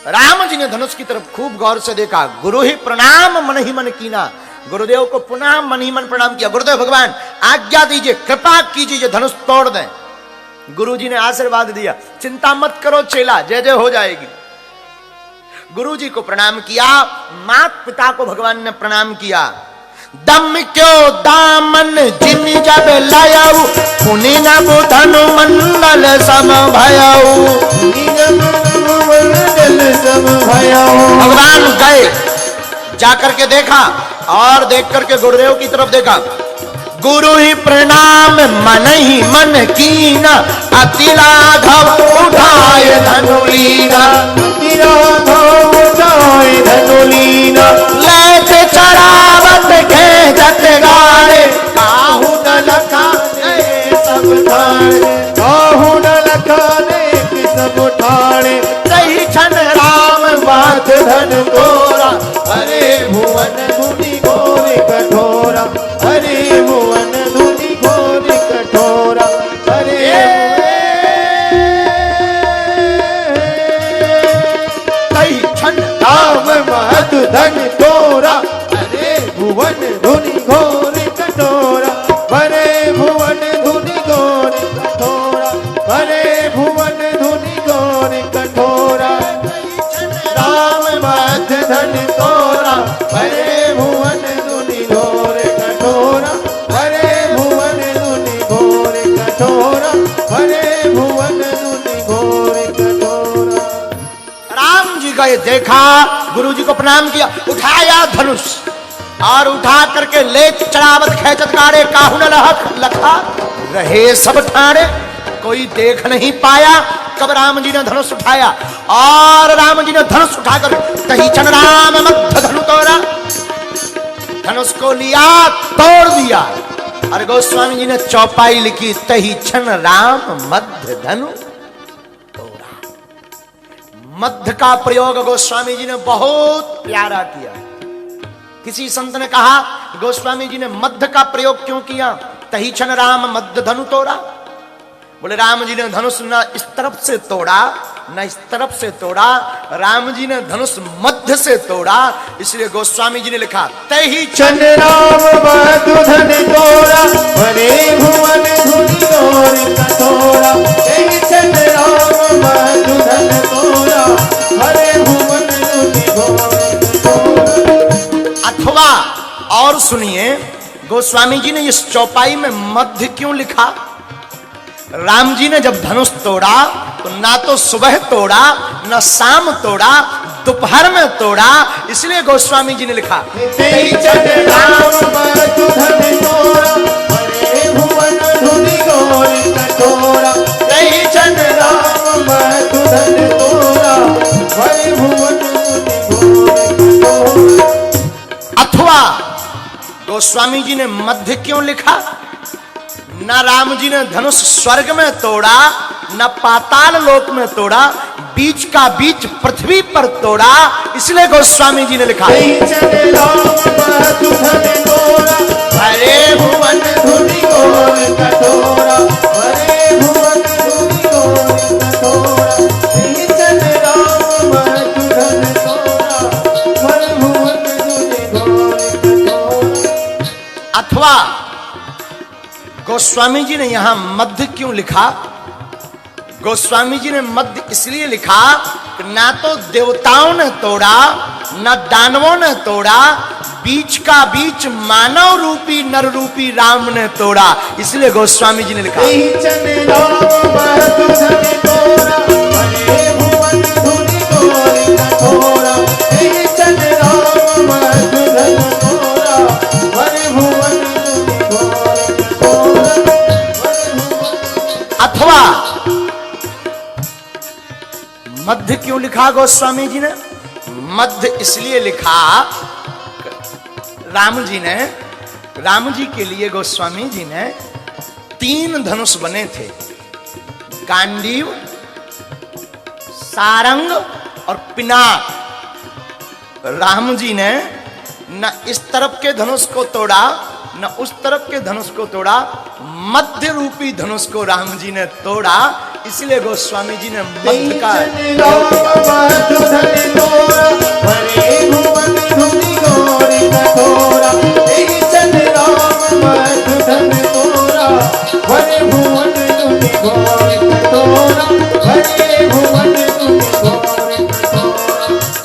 राम जी ने धनुष की तरफ खूब गौर से देखा। गुरु ही प्रणाम मन ही मन कीना, गुरुदेव को पुनः मन ही मन प्रणाम किया। गुरुदेव भगवान आज्ञा दीजिए, कृपा कीजिए, धनुष तोड़ दें। गुरुजी ने आशीर्वाद दिया, चिंता मत करो चेला, जय जय हो जाएगी। गुरुजी को प्रणाम किया, माता पिता को भगवान ने प्रणाम किया। दम क्यों दामन जिन जब लायाऊ, पुनि न बुधनु मंडल सम भयाऊ। भगवान गए, जाकर के देखा और देख करके गुरुदेव की तरफ देखा। गुरु ही प्रणाम मन ही मन कीना, अति लाघव उठाए धनुलीना। धनुलीना लेत चरावत खेजत गाड़े, काहू न लखाने सब ठाणे, काहू न लखाने सब ठाणे। सही क्षण राम बात धन तोरा, अरे भुवन धुनि घोर कठोरा, अरे भुवन धुनि घोर कठोरा, अरे सही क्षण राम बात धन तोरा, अरे भुवन धुनि घोर कठोरा, अरे भुवन धुनि घोर कठोरा, अरे भुवन धुनि घोर कठोरा। राम बात धन तोरा, अरे भुवन धुनि घोर कठोरा, अरे भुवन धुनि घोर कठोरा, अरे भुवन धुनि घोर कठोरा। राम जी गए, देखा, गुरु जी को प्रणाम किया, उठाया धनुष और उठा करके ले चढ़ावत खेचत गाड़े, काहू न लखा रहे सब ठाणे। कोई देख नहीं पाया कब राम जी ने धनुष उठाया, और राम जी ने धनुष उठाकर तही क्षण राम मध्य धनु तोड़ा, धनुष को लिया, तोड़ दिया। और गोस्वामी जी ने चौपाई लिखी, तही क्षण राम मध्य धनु तोड़ा। मध्य का प्रयोग गोस्वामी जी ने बहुत प्यारा किया। किसी संत ने कहा गोस्वामी जी ने मध्य का प्रयोग क्यों किया, तही क्षण राम मध्य धनु तोड़ा। बोले राम जी ने धनुष न इस तरफ से तोड़ा न इस तरफ से तोड़ा, राम जी ने धनुष मध्य से तोड़ा, इसलिए गोस्वामी जी ने लिखा, तही क्षण राम मध्य धनु तोड़ा, भरे भुवन धुनि घोर कठोरा। तही क्षण राम मध्य धनु तोड़ा, भरे भुवन धुनि घोर कठोरा। अथवा और सुनिए, गोस्वामी जी ने इस चौपाई में मध्य क्यों लिखा। राम जी ने जब धनुष तोड़ा तो ना तो सुबह तोड़ा न शाम तोड़ा, दोपहर में तोड़ा, इसलिए गोस्वामी जी ने लिखा, अथवा गोस्वामी जी ने मध्य क्यों लिखा। न राम जी ने धनुष स्वर्ग में तोड़ा न पाताल लोक में तोड़ा, बीच का बीच पृथ्वी पर तोड़ा, इसलिए गोस्वामी जी ने लिखा, हरे भुवन धुनि घोर कठोरा, हरे भुवन धुनि घोर कठोरा। अथवा गोस्वामी जी ने यहां मध्य क्यों लिखा। गोस्वामी जी ने मध्य इसलिए लिखा कि ना तो देवताओं ने तोड़ा न दानवों ने तोड़ा, बीच का बीच मानव रूपी नर रूपी राम ने तोड़ा, इसलिए गोस्वामी जी ने लिखा, अथवा मध्य क्यों लिखा गोस्वामी जी ने। मध्य इसलिए लिखा, राम जी के लिए गोस्वामी जी ने 3 धनुष बने थे, गांडीव, सारंग और पिनाक। राम जी ने न इस तरफ के धनुष को तोड़ा न उस तरफ के धनुष को तोड़ा, मध्य रूपी धनुष को राम जी ने तोड़ा। इसलिए गोस्वामी जी ने मध्य का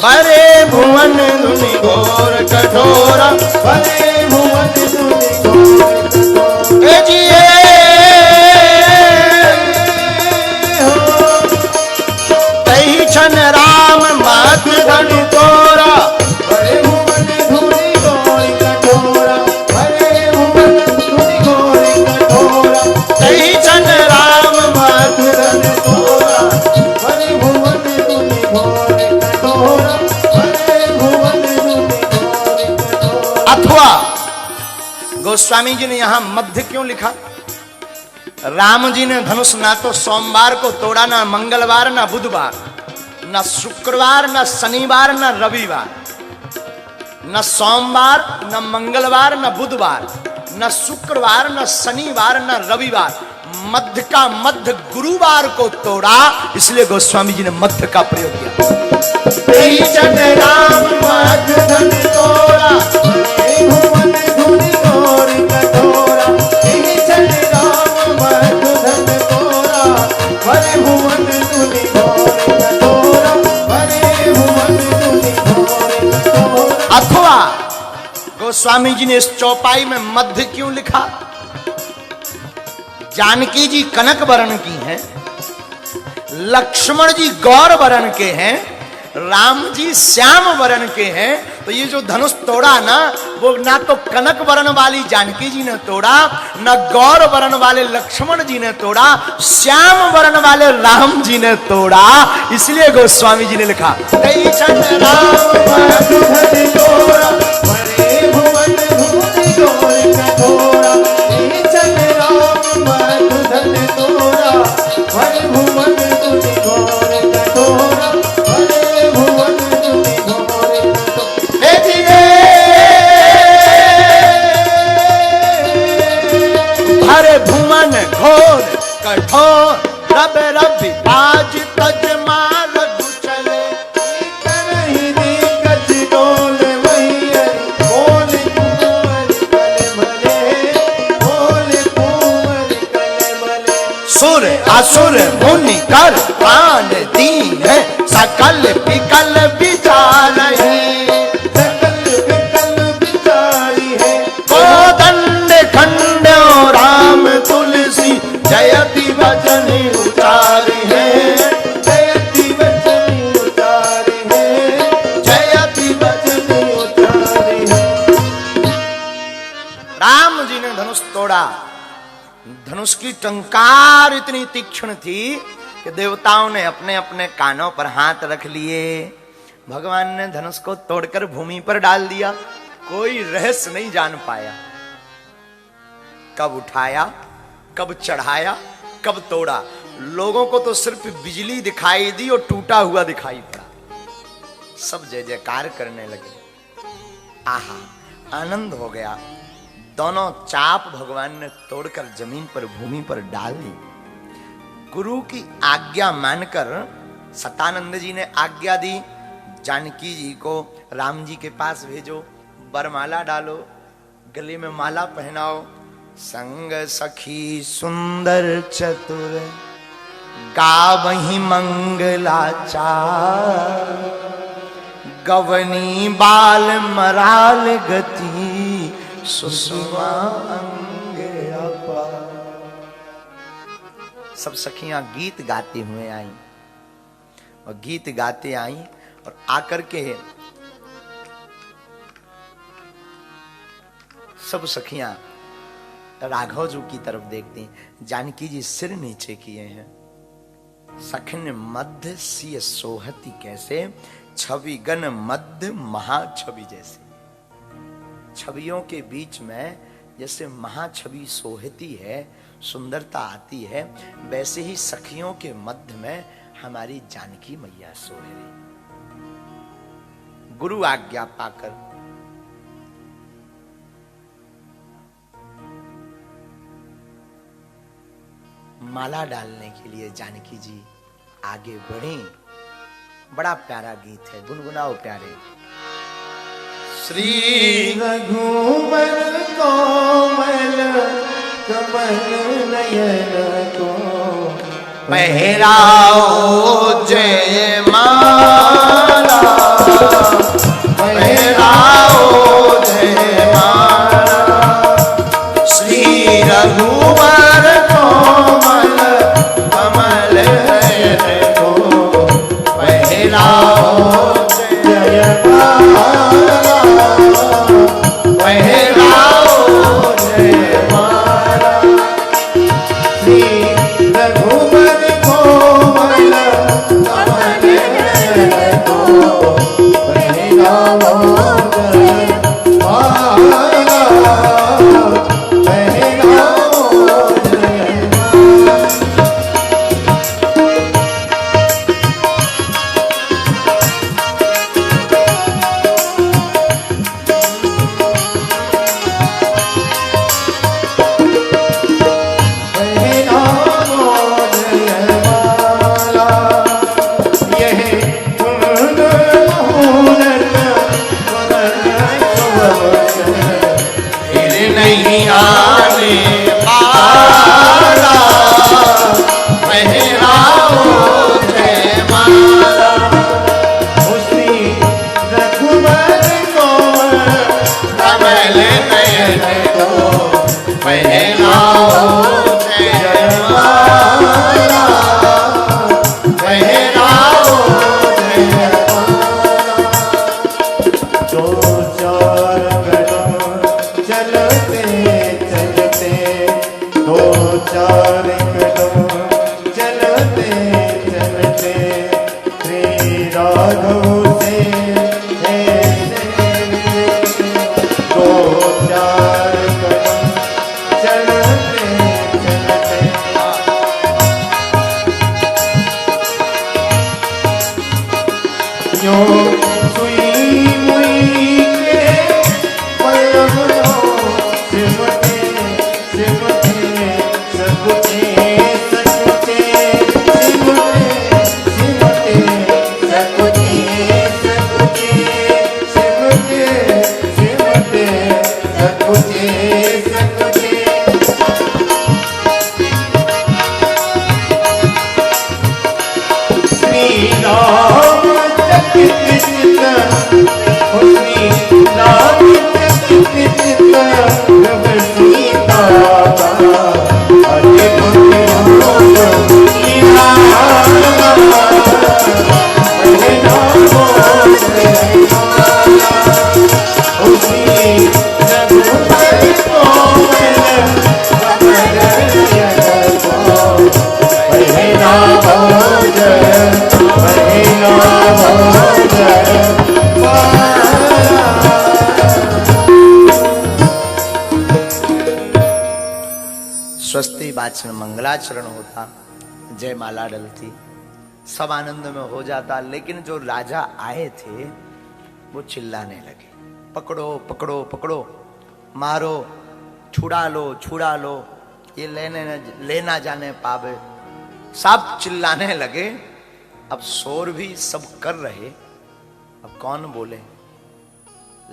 भरे भुवन धुनि घोर कठोरा, भरे भुवन धुनि घोर कठोरा। तही छन राम मध्य धनु तोरा, भरे भुवन धुनि घोर कठोरा, भरे भुवन धुनि घोर कठोरा। तही छन राम मध्य धनु तोरा, भरे भुवन धुनि घोर कठोरा। अथवा गोस्वामी जी ने यहां मध्य क्यों लिखा? राम जी ने धनुष ना तो सोमवार को तोड़ा, ना मंगलवार, ना बुधवार, ना शुक्रवार, ना शनिवार, ना रविवार। न सोमवार, न मंगलवार, न बुधवार, न शुक्रवार, न शनिवार, न रविवार। मध्य का मध्य गुरुवार को तोड़ा, इसलिए गोस्वामी जी ने मध्य का प्रयोग किया। राम मध्य धन तोड़ा, भुवन धुनि घोर कठोरा। राम मध्य धन तोड़ा, भरे भुवन धुनि घोर कठोरा, भरे भुवन धुनि घोर कठोरा। अथवा गोस्वामी जी ने इस चौपाई में मध्य क्यों लिखा? जानकी जी कनक वर्ण की हैं, लक्ष्मण जी गौर वर्ण के हैं, राम जी श्याम वर्ण के हैं। तो ये जो धनुष तोड़ा ना, वो ना तो कनक वर्ण वाली जानकी जी ने तोड़ा, न गौर वर्ण वाले लक्ष्मण जी ने तोड़ा, श्याम वर्ण वाले राम जी ने तोड़ा। इसलिए गोस्वामी जी ने लिखा घोर कठोर, रब रबि आज तज मार चले। करही दिग्गज डोले मैया, बोले कुंवर कल भले, बोले कुंवर कल भले। सुर असुर मुनि कर प्राण दीन, सकल विकल विचार है, सकल विकल विचारी है। कोदंड खंड राम तुलसी, जयति वचन उचारी है, जयति वचन उचारी है, जयति वचन उचारी है। राम जी ने धनुष तोड़ा। धनुष की टंकार इतनी तीक्ष्ण थी कि देवताओं ने अपने अपने कानों पर हाथ रख लिए। भगवान ने धनुष को तोड़कर भूमि पर डाल दिया। कोई रहस्य नहीं जान पाया, कब उठाया, कब चढ़ाया, कब तोड़ा। लोगों को तो सिर्फ बिजली दिखाई दी और टूटा हुआ दिखाई पड़ा। सब जय जयकार करने लगे। आहा, आनंद हो गया। दोनों चाप भगवान ने तोड़कर जमीन पर, भूमि पर डाल दी। गुरु की आज्ञा मानकर सतानंद जी ने आज्ञा दी, जानकी जी को राम जी के पास भेजो, वरमाला डालो, गले में माला पहनाओ। संग सखी सुंदर चतुर, गावही मंगलाचार। गवनी बाल मराल गति, सुषमा अंग अपार। सब सखियां गीत गाते हुए आई और गीत गाते आई और आकर के सब सखियां राघव जी की तरफ देखती हैं। जानकी जी सिर नीचे किए हैं। सखन मध्य सिय सोहती कैसे, छवि गण मध्य महाछवि जैसे। छवियों के बीच में जैसे महाछवि सोहती है, सुंदरता आती है, वैसे ही सखियों के मध्य में हमारी जानकी मैया सोए रही। गुरु आज्ञा पाकर माला डालने के लिए जानकी जी आगे बढ़े। बड़ा प्यारा गीत है, गुनगुनाओ प्यारे। श्री रघुवर कोमल कमल नयन को पहराओ जय माला, पहराओ जय माला। श्री रघुवर कोमल कमल नयन को पहराओ जय माला, पहराओ जय माला। श्री रघुवर कोमल कमल नयन को पहराओ जय माला, पहराओ जय नहीं आने वाला, पहराओ जय माला। उसी रघुवर कोमल कमल नयन को पहराओ जय माला, पहराओ जय माला। दो चार कदम चलते चलते, दो चार कदम चलते चलते, श्री राघव से दो चार कदम चलते चलते, यो सुई मुई के पलवों सिमटे सिमटे सकुचे सकुचे सिमटे सिमटे सकुचे सकुचे सिमटे सिमटे सकुचे सकुचे। श्री राम चकित चित, श्री राम चकित चित, रघ सीता अद्भुत रूप निहारा, पहराओ जय माला। उसी रघुवर कोमल कमल नयन को पहराओ जय, पहराओ जय माला। स्वस्ति वाचन मंगलाचरण होता, जय माला डलती, सब आनंद में हो जाता। लेकिन जो राजा आए थे वो चिल्लाने लगे, पकड़ो पकड़ो पकड़ो, मारो, छुड़ा लो छुड़ा लो, ये लेना जाने पावे। सब चिल्लाने लगे। अब शोर भी सब कर रहे, अब कौन बोले?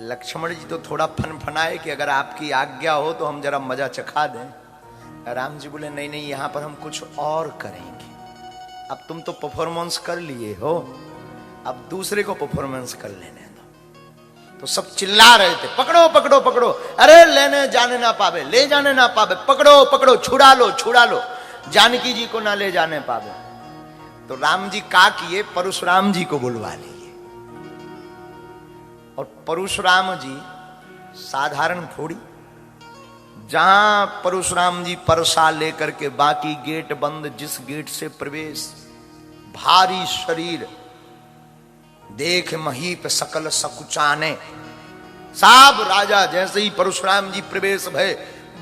लक्ष्मण जी तो थोड़ा फनफनाए कि अगर आपकी आज्ञा हो तो हम जरा मजा चखा दें। राम जी बोले नहीं नहीं, यहां पर हम कुछ और करेंगे। अब तुम तो परफॉर्मेंस कर लिए हो, अब दूसरे को परफॉर्मेंस कर लेने दो। तो सब चिल्ला रहे थे, पकड़ो पकड़ो पकड़ो, अरे लेने जाने ना पावे, ले जाने ना पावे, पकड़ो पकड़ो, छुड़ा लो छुड़ा लो, जानकी जी को ना ले जाने पावे। तो राम जी का किए, परशुराम जी को बुलवा लिए। और परशुराम जी साधारण थोड़ी, जहां परशुराम जी परसा लेकर के बाकी गेट बंद, जिस गेट से प्रवेश, भारी शरीर देख महीप सकल सकुचाने। साब राजा जैसे ही परशुराम जी प्रवेश भय,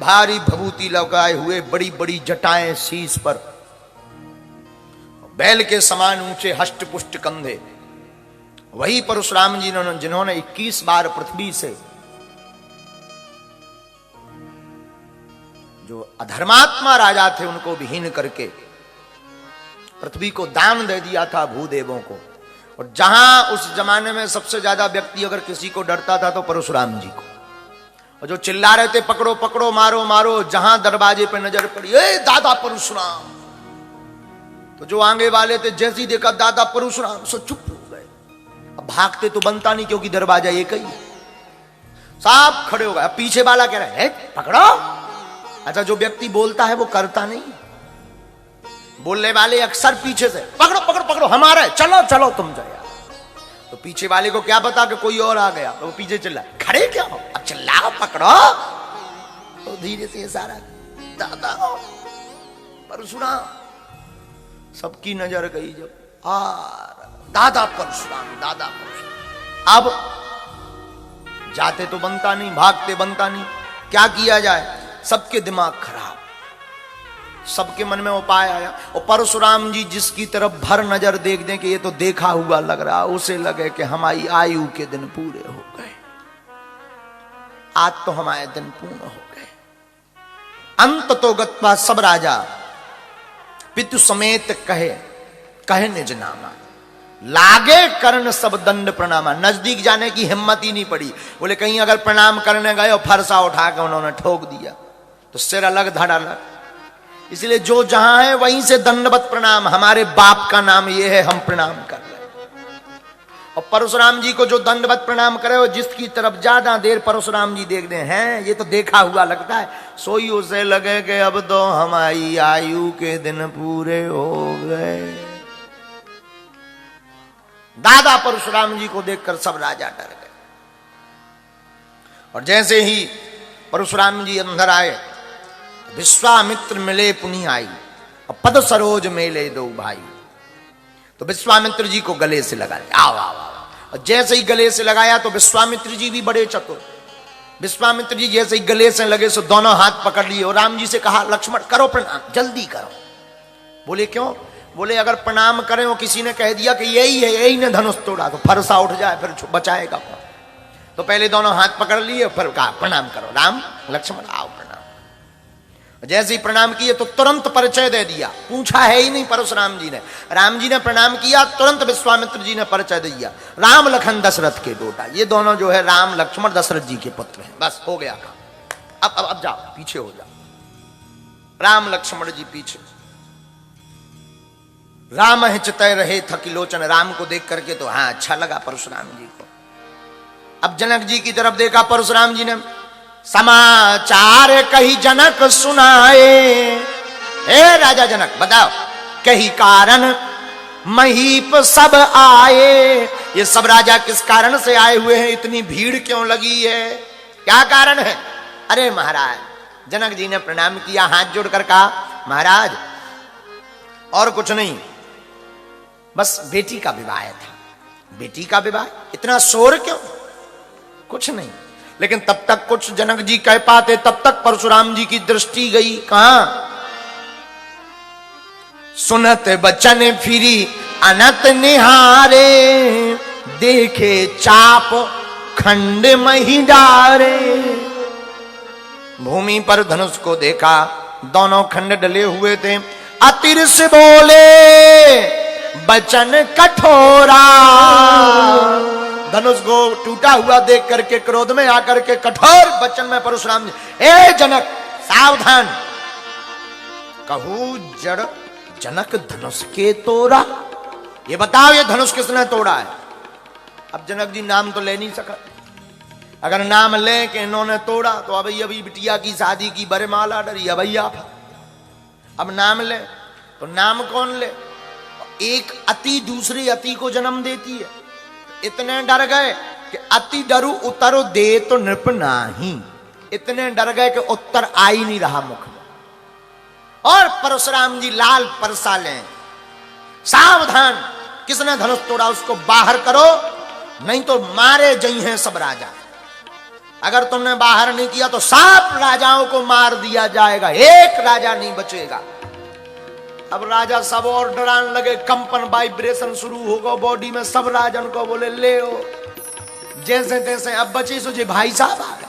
भारी भभूति लगाए हुए, बड़ी बड़ी जटाएं शीश पर, बैल के समान ऊंचे हष्ट पुष्ट कंधे, वही परशुराम जी जिन्होंने 21 बार पृथ्वी से जो अधर्मात्मा राजा थे उनको विहीन करके पृथ्वी को दान दे दिया था भूदेवों को। और जहां उस जमाने में सबसे ज्यादा व्यक्ति अगर किसी को डरता था तो परशुराम जी को, और जो चिल्ला रहे थे पकड़ो पकड़ो मारो मारो, जहां दरवाजे पे नजर पड़ी ए दादा परशुराम, तो जो आगे वाले थे जैसे ही देखा दादा परशुराम सो चुप हो गए। अब भागते तो बनता नहीं क्योंकि दरवाजा एक ही, साफ खड़े हो गए। अब पीछे वाला कह रहा है पकड़ो। अच्छा, जो व्यक्ति बोलता है वो करता नहीं, बोलने वाले अक्सर पीछे से पकड़ो पकड़ो पकड़ो हमारा है, चलो चलो तुम जाओ। तो पीछे वाले को क्या पता कि कोई और आ गया, तो वो पीछे चिल्ला खड़े क्या हो, अब चिल्लाओ पकड़ो। तो धीरे से इशारा दादा परशुराम, सबकी नजर गई जब दादा परशुराम दादा परशुराम। अब जाते तो बनता नहीं, भागते बनता नहीं, क्या किया जाए, सबके दिमाग खराब, सबके मन में उपाय आया। और परशुराम जी जिसकी तरफ भर नजर देख दें कि ये तो देखा हुआ लग रहा, उसे लगे कि हमारी आयु के दिन पूरे हो गए, आज तो हमारे दिन पूर्ण हो गए। अंत तो गत्वा सब राजा पितु समेत कहे निज नामा, लागे कर्ण सब दंड प्रणामा। नजदीक जाने की हिम्मत ही नहीं पड़ी, बोले कहीं अगर प्रणाम करने गए और फरसा उठा के उन्होंने ठोक दिया तो सिर अलग धड़ अलग। इसलिए जो जहां है वहीं से दंडवत प्रणाम, हमारे बाप का नाम ये है, हम प्रणाम कर रहे हैं। और परशुराम जी को जो दंडवत प्रणाम करे और जिसकी तरफ ज्यादा देर परशुराम जी देख रहे हैं, ये तो देखा हुआ लगता है, सोई उसे लगे कि अब तो हमारी आयु के दिन पूरे हो गए। दादा परशुराम जी को देखकर सब राजा डर गए। और जैसे ही परशुराम जी अंदर आए, विश्वामित्र मिले पुनि आई, और पद सरोज मेले दो भाई। तो विश्वामित्र जी को गले से लगा, आओ आओ आओ। और जैसे ही गले से लगाया तो विश्वामित्र जी भी बड़े चतुर, विश्वामित्र जी जैसे ही गले से लगे सो दोनों हाथ पकड़ लिए और राम जी से कहा लक्ष्मण करो प्रणाम, जल्दी करो। बोले क्यों? बोले अगर प्रणाम करें और किसी ने कह दिया कि यही है, यही ने धनुष तोड़ा, तो फरसा उठ जाए, फिर बचाएगा कौन? तो पहले दोनों हाथ पकड़ लिए, फिर कहा प्रणाम करो, राम लक्ष्मण आओ प्रणाम। जैसे ही प्रणाम किए तो तुरंत परिचय दे दिया, पूछा है ही नहीं परशुराम जी ने। राम जी ने प्रणाम किया, तुरंत विश्वामित्र जी ने परिचय दे दिया, राम लखन दशरथ के बेटा, ये दोनों जो है राम लक्ष्मण दशरथ जी के पुत्र हैं। बस हो गया काम, अब जाओ पीछे हो जाओ। राम लक्ष्मण जी पीछे, राम हिचतय रहे थकी लोचन, राम को देख करके तो हाँ अच्छा लगा परशुराम जी को। अब जनक जी की तरफ देखा परशुराम जी ने, समाचार कही जनक सुनाए, हे राजा जनक बताओ कही कारण महीप सब आए। ये सब राजा किस कारण से आए हुए हैं, इतनी भीड़ क्यों लगी है, क्या कारण है? अरे महाराज, जनक जी ने प्रणाम किया, हाथ जोड़कर कहा महाराज और कुछ नहीं, बस बेटी का विवाह था। बेटी का विवाह, इतना शोर क्यों? कुछ नहीं। लेकिन तब तक कुछ जनक जी कह पाते, तब तक परशुराम जी की दृष्टि गई कहां? सुनत बचन फिरी अनत निहारे, देखे चाप खंड मही डारे। भूमि पर धनुष को देखा, दोनों खंड डले हुए थे। अतिर से बोले बचन कठोरा, धनुष को टूटा हुआ देख करके क्रोध में आकर के कठोर वचन में परशुराम जी, ए जनक सावधान, कहूं जड़ जनक धनुष के तोड़ा, ये बताओ ये धनुष किसने तोड़ा है? अब जनक जी नाम तो ले नहीं सका, अगर नाम ले कि इन्होंने तोड़ा तो अभी बिटिया की शादी की बरमाला डरी भैया। अब नाम ले तो नाम कौन ले? एक अति दूसरी अति को जन्म देती है। इतने डर गए कि अति डरू उतर दे तो नृप नाही, इतने डर गए कि उत्तर आ ही नहीं रहा मुख में। और परशुराम जी लाल परसा लें, सावधान, किसने धनुष तोड़ा उसको बाहर करो, नहीं तो मारे जई हैं सब राजा। अगर तुमने बाहर नहीं किया तो सब राजाओं को मार दिया जाएगा, एक राजा नहीं बचेगा। अब राजा सब और डराने लगे, कंपन वाइब्रेशन शुरू होगा बॉडी में, सब राजन को बोले ले ओ। जैसे तैसे अब बचे सोचे भाई साहब आ गए।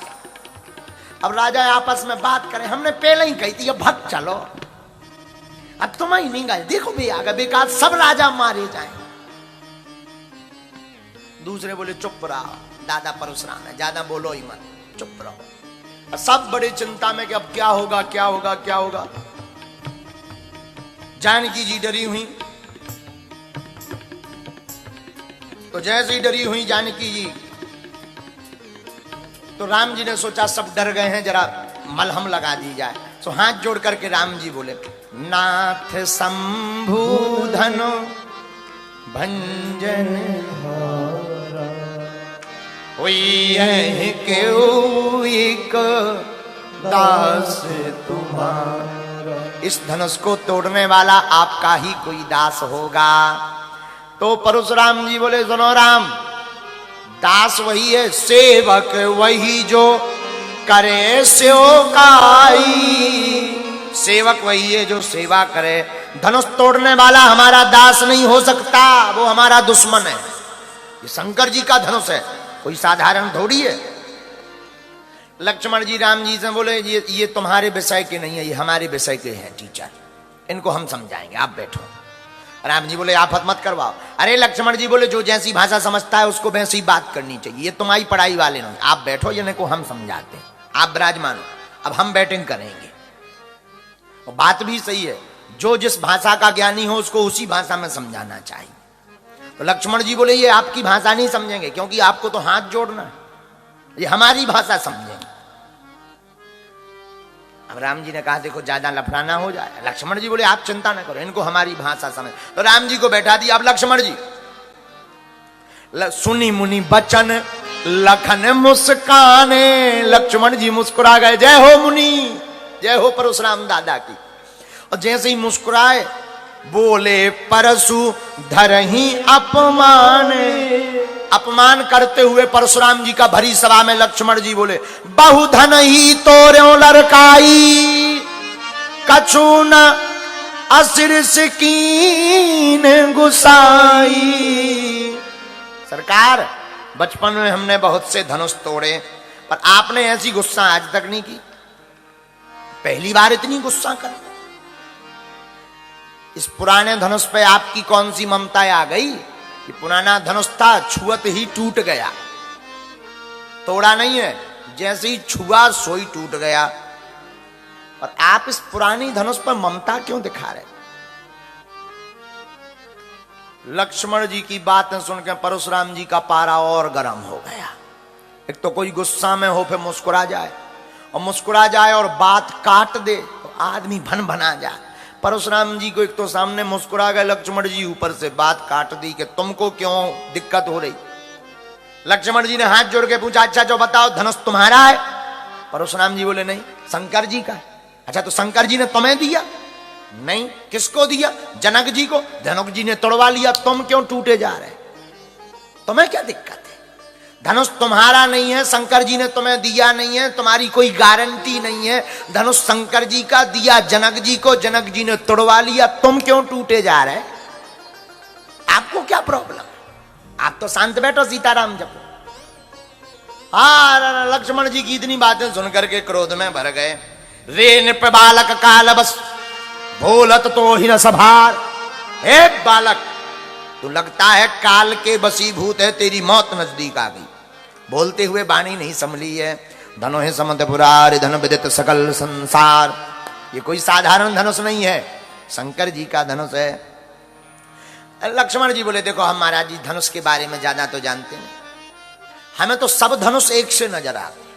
अब राजा आपस में बात करें, हमने पहले ही कही थी अब भग चलो, अब तुम ही नहीं गए, देखो भी आ गए, बेकार सब राजा मारे जाए। दूसरे बोले चुप रहो, दादा परशुराम है, ज्यादा बोलो ही मत, चुप रहो। सब बड़ी चिंता में कि अब क्या होगा क्या होगा क्या होगा। जानकी जी डरी हुई, तो जैसे ही डरी हुई जानकी जी, तो राम जी ने सोचा सब डर गए हैं, जरा मलहम लगा दी जाए। तो हाथ जोड़ करके राम जी बोले, नाथ शंभूधनो भंजन हुई है क्यों एक दास तुम्हारा। इस धनुष को तोड़ने वाला आपका ही कोई दास होगा। तो परशुराम जी बोले सुनो राम, दास वही है, सेवक वही जो करे सेवकाई। सेवक वही है जो सेवा करे, धनुष तोड़ने वाला हमारा दास नहीं हो सकता, वो हमारा दुश्मन है। ये शंकर जी का धनुष है, कोई साधारण थोड़ी है। लक्ष्मण जी राम जी से बोले ये तुम्हारे विषय के नहीं है, ये हमारे विषय के हैं टीचर, इनको हम समझाएंगे, आप बैठो। राम जी बोले आफत मत करवाओ। अरे लक्ष्मण जी बोले जो जैसी भाषा समझता है उसको वैसी ही बात करनी चाहिए, ये तुम्हारी पढ़ाई वाले नहीं, आप बैठो, ये को हम समझाते हैं, आप विराजमान हो, अब हम बैटिंग करेंगे। और बात भी सही है, जो जिस भाषा का ज्ञानी हो उसको उसी भाषा में समझाना चाहिए। तो लक्ष्मण जी बोले ये आपकी भाषा नहीं समझेंगे, क्योंकि आपको तो हाथ जोड़ना है, ये हमारी भाषा समझेंगे। अब राम जी ने कहा देखो ज्यादा लफड़ा हो जाए। लक्ष्मण जी बोले आप चिंता ना करो, इनको हमारी भाषा समझ। तो राम जी को बैठा दिया। अब लक्ष्मण जी सुनी मुनि बचन लखन मुस्काने, लक्ष्मण जी मुस्कुरा गए, जय हो मुनि, जय हो परशुराम दादा की। और जैसे ही मुस्कुराए बोले परशु धरहि अपमान, अपमान करते हुए परशुराम जी का भरी सभा में लक्ष्मण जी बोले बहुधन ही तोर्यो लड़काई, कछु न असिरस कीन गुसाई। सरकार बचपन में हमने बहुत से धनुष तोड़े, पर आपने ऐसी गुस्सा आज तक नहीं की, पहली बार इतनी गुस्सा कर। इस पुराने धनुष पे आपकी कौन सी ममता आ गई? ये पुराना धनुष था, छुअत ही टूट गया, तोड़ा नहीं है, जैसे ही छुआ सोई टूट गया। और आप इस पुरानी धनुष पर ममता क्यों दिखा रहे? लक्ष्मण जी की बातें सुनकर परशुराम जी का पारा और गर्म हो गया। एक तो कोई गुस्सा में हो फिर मुस्कुरा जाए, और मुस्कुरा जाए और बात काट दे तो आदमी भन भना जाए। परशुराम जी को एक तो सामने मुस्कुरा गए लक्ष्मण जी, ऊपर से बात काट दी कि तुमको क्यों दिक्कत हो रही। लक्ष्मण जी ने हाथ जोड़ के पूछा अच्छा जो बताओ धनुष तुम्हारा है? परशुराम जी बोले नहीं, शंकर जी का। अच्छा तो शंकर जी ने तुम्हें दिया? नहीं, किसको दिया? जनक जी को। जनक जी ने तोड़वा लिया, तुम क्यों टूटे जा रहे? तुम्हें क्या दिक्कत है? धनुष तुम्हारा नहीं है, शंकर जी ने तुम्हें दिया नहीं है, तुम्हारी कोई गारंटी नहीं है। धनुष शंकर जी का दिया जनक जी को, जनक जी ने तोड़वा लिया, तुम क्यों टूटे जा रहे? आपको क्या प्रॉब्लम? आप तो शांत बैठो, सीताराम जपो। हाँ, लक्ष्मण जी की इतनी बातें सुनकर के क्रोध में भर गए। रे नृप बालक काल बस भोलत तो ही न सभार। हे बालक, तो लगता है काल के बसीभूत है, तेरी मौत नजदीक आ गई। बोलते हुए बाणी नहीं संभली है। धनो है समद पुरारी धन विदित सकल संसार। ये कोई साधारण धनुष नहीं है, शंकर जी का धनुष है। लक्ष्मण जी बोले देखो हम महाराज जी धनुष के बारे में ज्यादा तो जानते नहीं, हमें तो सब धनुष एक से नजर आते।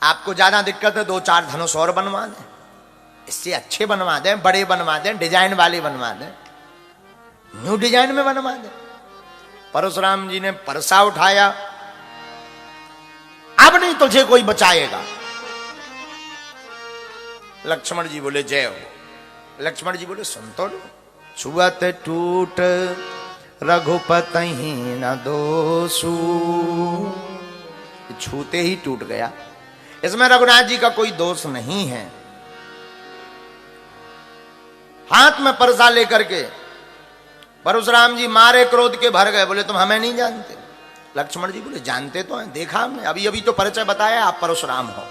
आपको ज्यादा दिक्कत है, 2-4 धनुष और बनवा दें, इससे अच्छे बनवा दें, बड़े बनवा दें, डिजाइन वाले बनवा दें, न्यू डिजाइन में बनवा दे। परशुराम जी ने परसा उठाया, अब नहीं तुझे कोई बचाएगा। लक्ष्मण जी बोले जय हो। लक्ष्मण जी बोले सुन तो लो, छुअत टूट रघुपति न दोषु, छूते ही टूट गया, इसमें रघुनाथ जी का कोई दोष नहीं है। हाथ में परसा लेकर के परशुराम जी मारे क्रोध के भर गए। बोले तुम हमें नहीं जानते? लक्ष्मण जी बोले जानते तो हैं, देखा हमने, अभी अभी तो परिचय बताया आप परशुराम हो।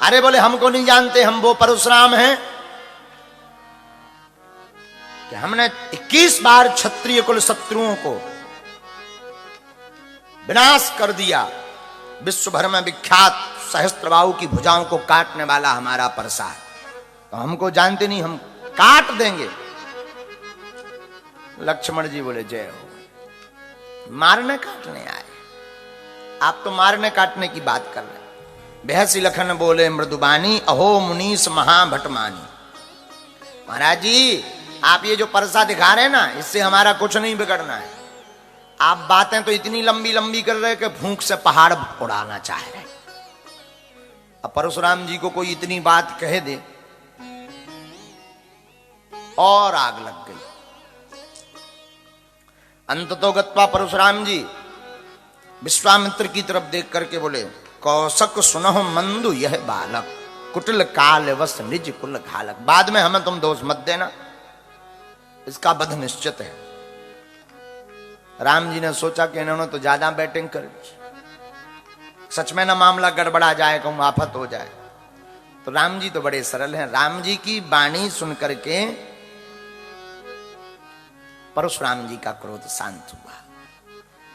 अरे बोले हमको नहीं जानते, हम वो परशुराम हैं कि हमने 21 बार क्षत्रिय कुल शत्रुओं को विनाश कर दिया। विश्व भर में विख्यात सहस्त्रबाहु की भुजाओं को काटने वाला हमारा परसा है, तो हमको जानते नहीं, हम काट देंगे। लक्ष्मण जी बोले जय हो, मारने काटने आए आप, तो मारने काटने की बात कर रहे। बेहसी लखन बोले मृदुबानी, अहो मुनीस महाभटमानी। महाराज जी आप ये जो परसा दिखा रहे हैं ना, इससे हमारा कुछ नहीं बिगड़ना है। आप बातें तो इतनी लंबी लंबी कर रहे कि भूख से पहाड़ उड़ाना चाह रहे। अब परशुराम जी को कोई इतनी बात कह दे और आग लग गई। अंततो गत्वा परशुराम जी विश्वामित्र की तरफ देख करके बोले, कौशक सुनह मंदु यह बालक, कुटिल काल वस निज कुल घालक। बाद में हमें तुम दोष मत देना, इसका वध निश्चित है। राम जी ने सोचा कि इन्होंने तो ज्यादा बैटिंग कर दी, सच में ना मामला गड़बड़ा जाए, कहूं आफत हो जाए। तो राम जी तो बड़े सरल हैं। राम जी की वाणी सुन करके परशुराम जी का क्रोध शांत हुआ।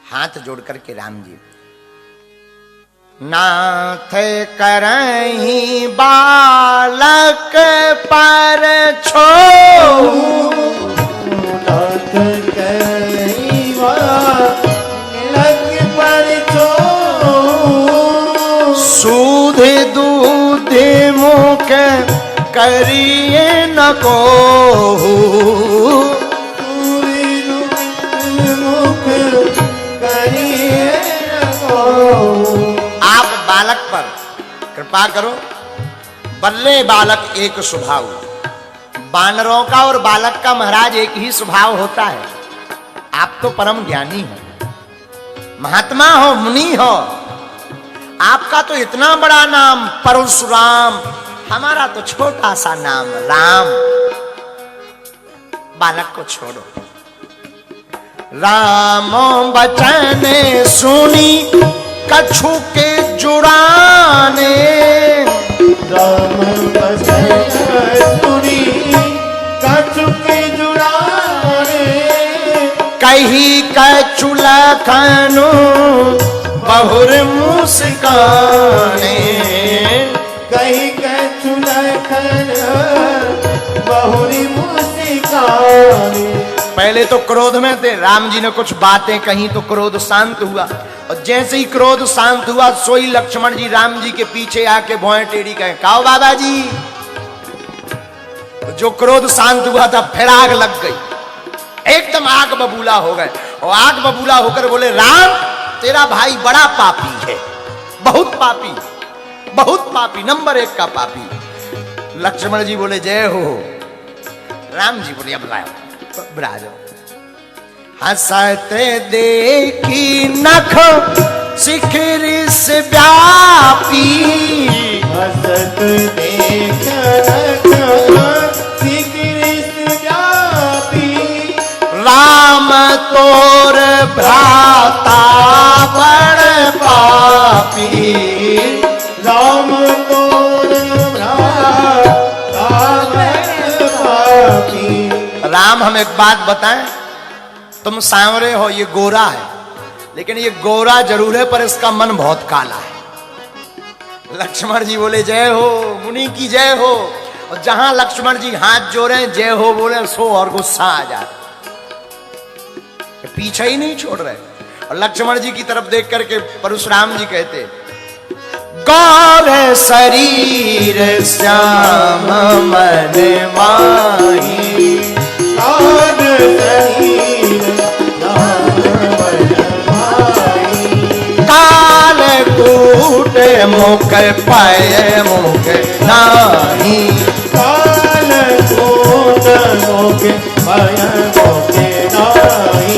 हाथ जोड़ करके राम जी, नाथ करहीं बालक पर छो, नाथ करहीं बालक पर छो, सूध दूध मुख करिए न को, आप बालक पर कृपा करो। बल्ले बालक एक स्वभाव, बानरों का और बालक का महाराज एक ही स्वभाव होता है। आप तो परम ज्ञानी हो, महात्मा हो, मुनि हो, आपका तो इतना बड़ा नाम परशुराम, हमारा तो छोटा सा नाम राम। बालक को छोड़ो। राम बचन सुनी कछु के जुड़ाने, राम बचन सुनी कछु के जुड़ाने, कही कछु लखनु बहुर मुस्काने, कही कछु लखन बहुरी मुस्काने। पहले तो क्रोध में थे, राम जी ने कुछ बातें कही तो क्रोध शांत हुआ, और जैसे ही क्रोध शांत हुआ सोई लक्ष्मण जी राम जी के पीछे आके भौएं टेढ़ी कहे, काओ बाबा जी। जो क्रोध शांत हुआ था फिर आग लग गई, एकदम आग बबूला हो गए। और आग बबूला होकर बोले, राम तेरा भाई बड़ा पापी है, बहुत पापी, बहुत पापी, नंबर 1 का पापी। लक्ष्मण जी बोले जय हो। राम जी बोले अब लाओ ब्राजो। हंसते देखी नख शिखर से व्यापी, हंसत देख नख शिखर से व्यापी, राम तोर भ्राता बड़ पापी, राम तोर भ्राता बड़ पापी। राम हम एक बात बताएं, तुम सांवरे हो, ये गोरा है, लेकिन ये गोरा जरूर है पर इसका मन बहुत काला है। लक्ष्मण जी बोले जय हो, मुनि की जय हो। और जहां लक्ष्मण जी हाथ जोड़े जय हो बोले सो और गुस्सा आ जाए, पीछे ही नहीं छोड़ रहे। और लक्ष्मण जी की तरफ देख करके परशुराम जी कहते, गौर शरीर श्याम मन माही, गौर शरीर श्याम मन माही, काल कूट मुख पाए मुख नाही, काल कूट मुख पाए मुख नाही।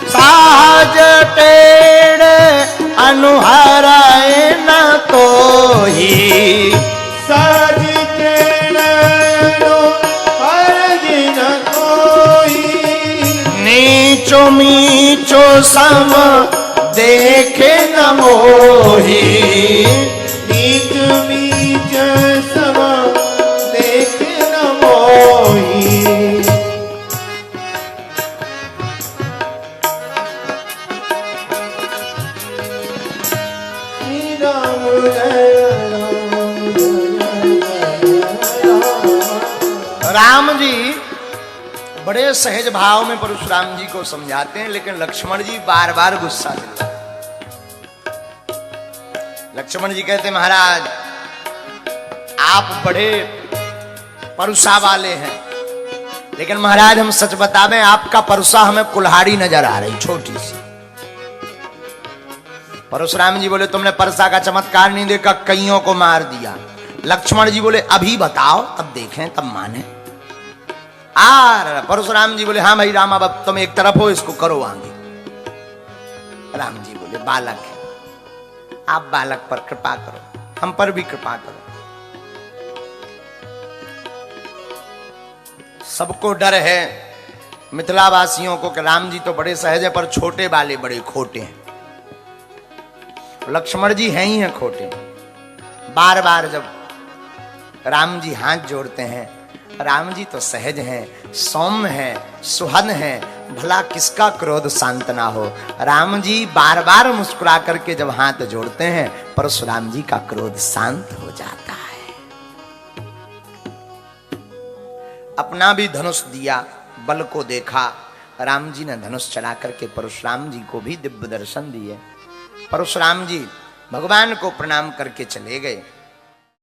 साज टेढ़ अनुहरा सम देखे न मोही। नीच नीच सम देखे न मोही। श्री राम जय राम जय राम। राम जी बड़े सहज भाव में परशुराम जी को समझाते हैं, लेकिन लक्ष्मण जी बार बार गुस्सा दिलाते। लक्ष्मण जी कहते महाराज आप बड़े परुषा वाले हैं, लेकिन महाराज हम सच बता दें आपका परुषा हमें कुल्हाड़ी नजर आ रही छोटी सी। परशुराम जी बोले तुमने परसा का चमत्कार नहीं देखा, कईयों को मार दिया। लक्ष्मण जी बोले अभी बताओ तब देखें तब माने। परशुराम जी बोले हाँ भाई राम अब तुम एक तरफ हो, इसको करो आगे। राम जी बोले बालक है, आप बालक पर कृपा करो, हम पर भी कृपा करो। सबको डर है मिथिलावासियों को कि राम जी तो बड़े सहज है पर छोटे वाले बड़े खोटे हैं। लक्ष्मण जी हैं ही हैं खोटे। बार बार जब राम जी हाथ जोड़ते हैं, राम जी तो सहज हैं, सौम्य हैं, सुहन हैं, भला किसका क्रोध शांत ना हो। राम जी बार बार मुस्कुरा करके जब हाथ जोड़ते हैं परशुराम जी का क्रोध शांत हो जाता है। अपना भी धनुष दिया, बल को देखा, राम जी ने धनुष चढ़ा करके परशुराम जी को भी दिव्य दर्शन दिए। परशुराम जी भगवान को प्रणाम करके चले गए।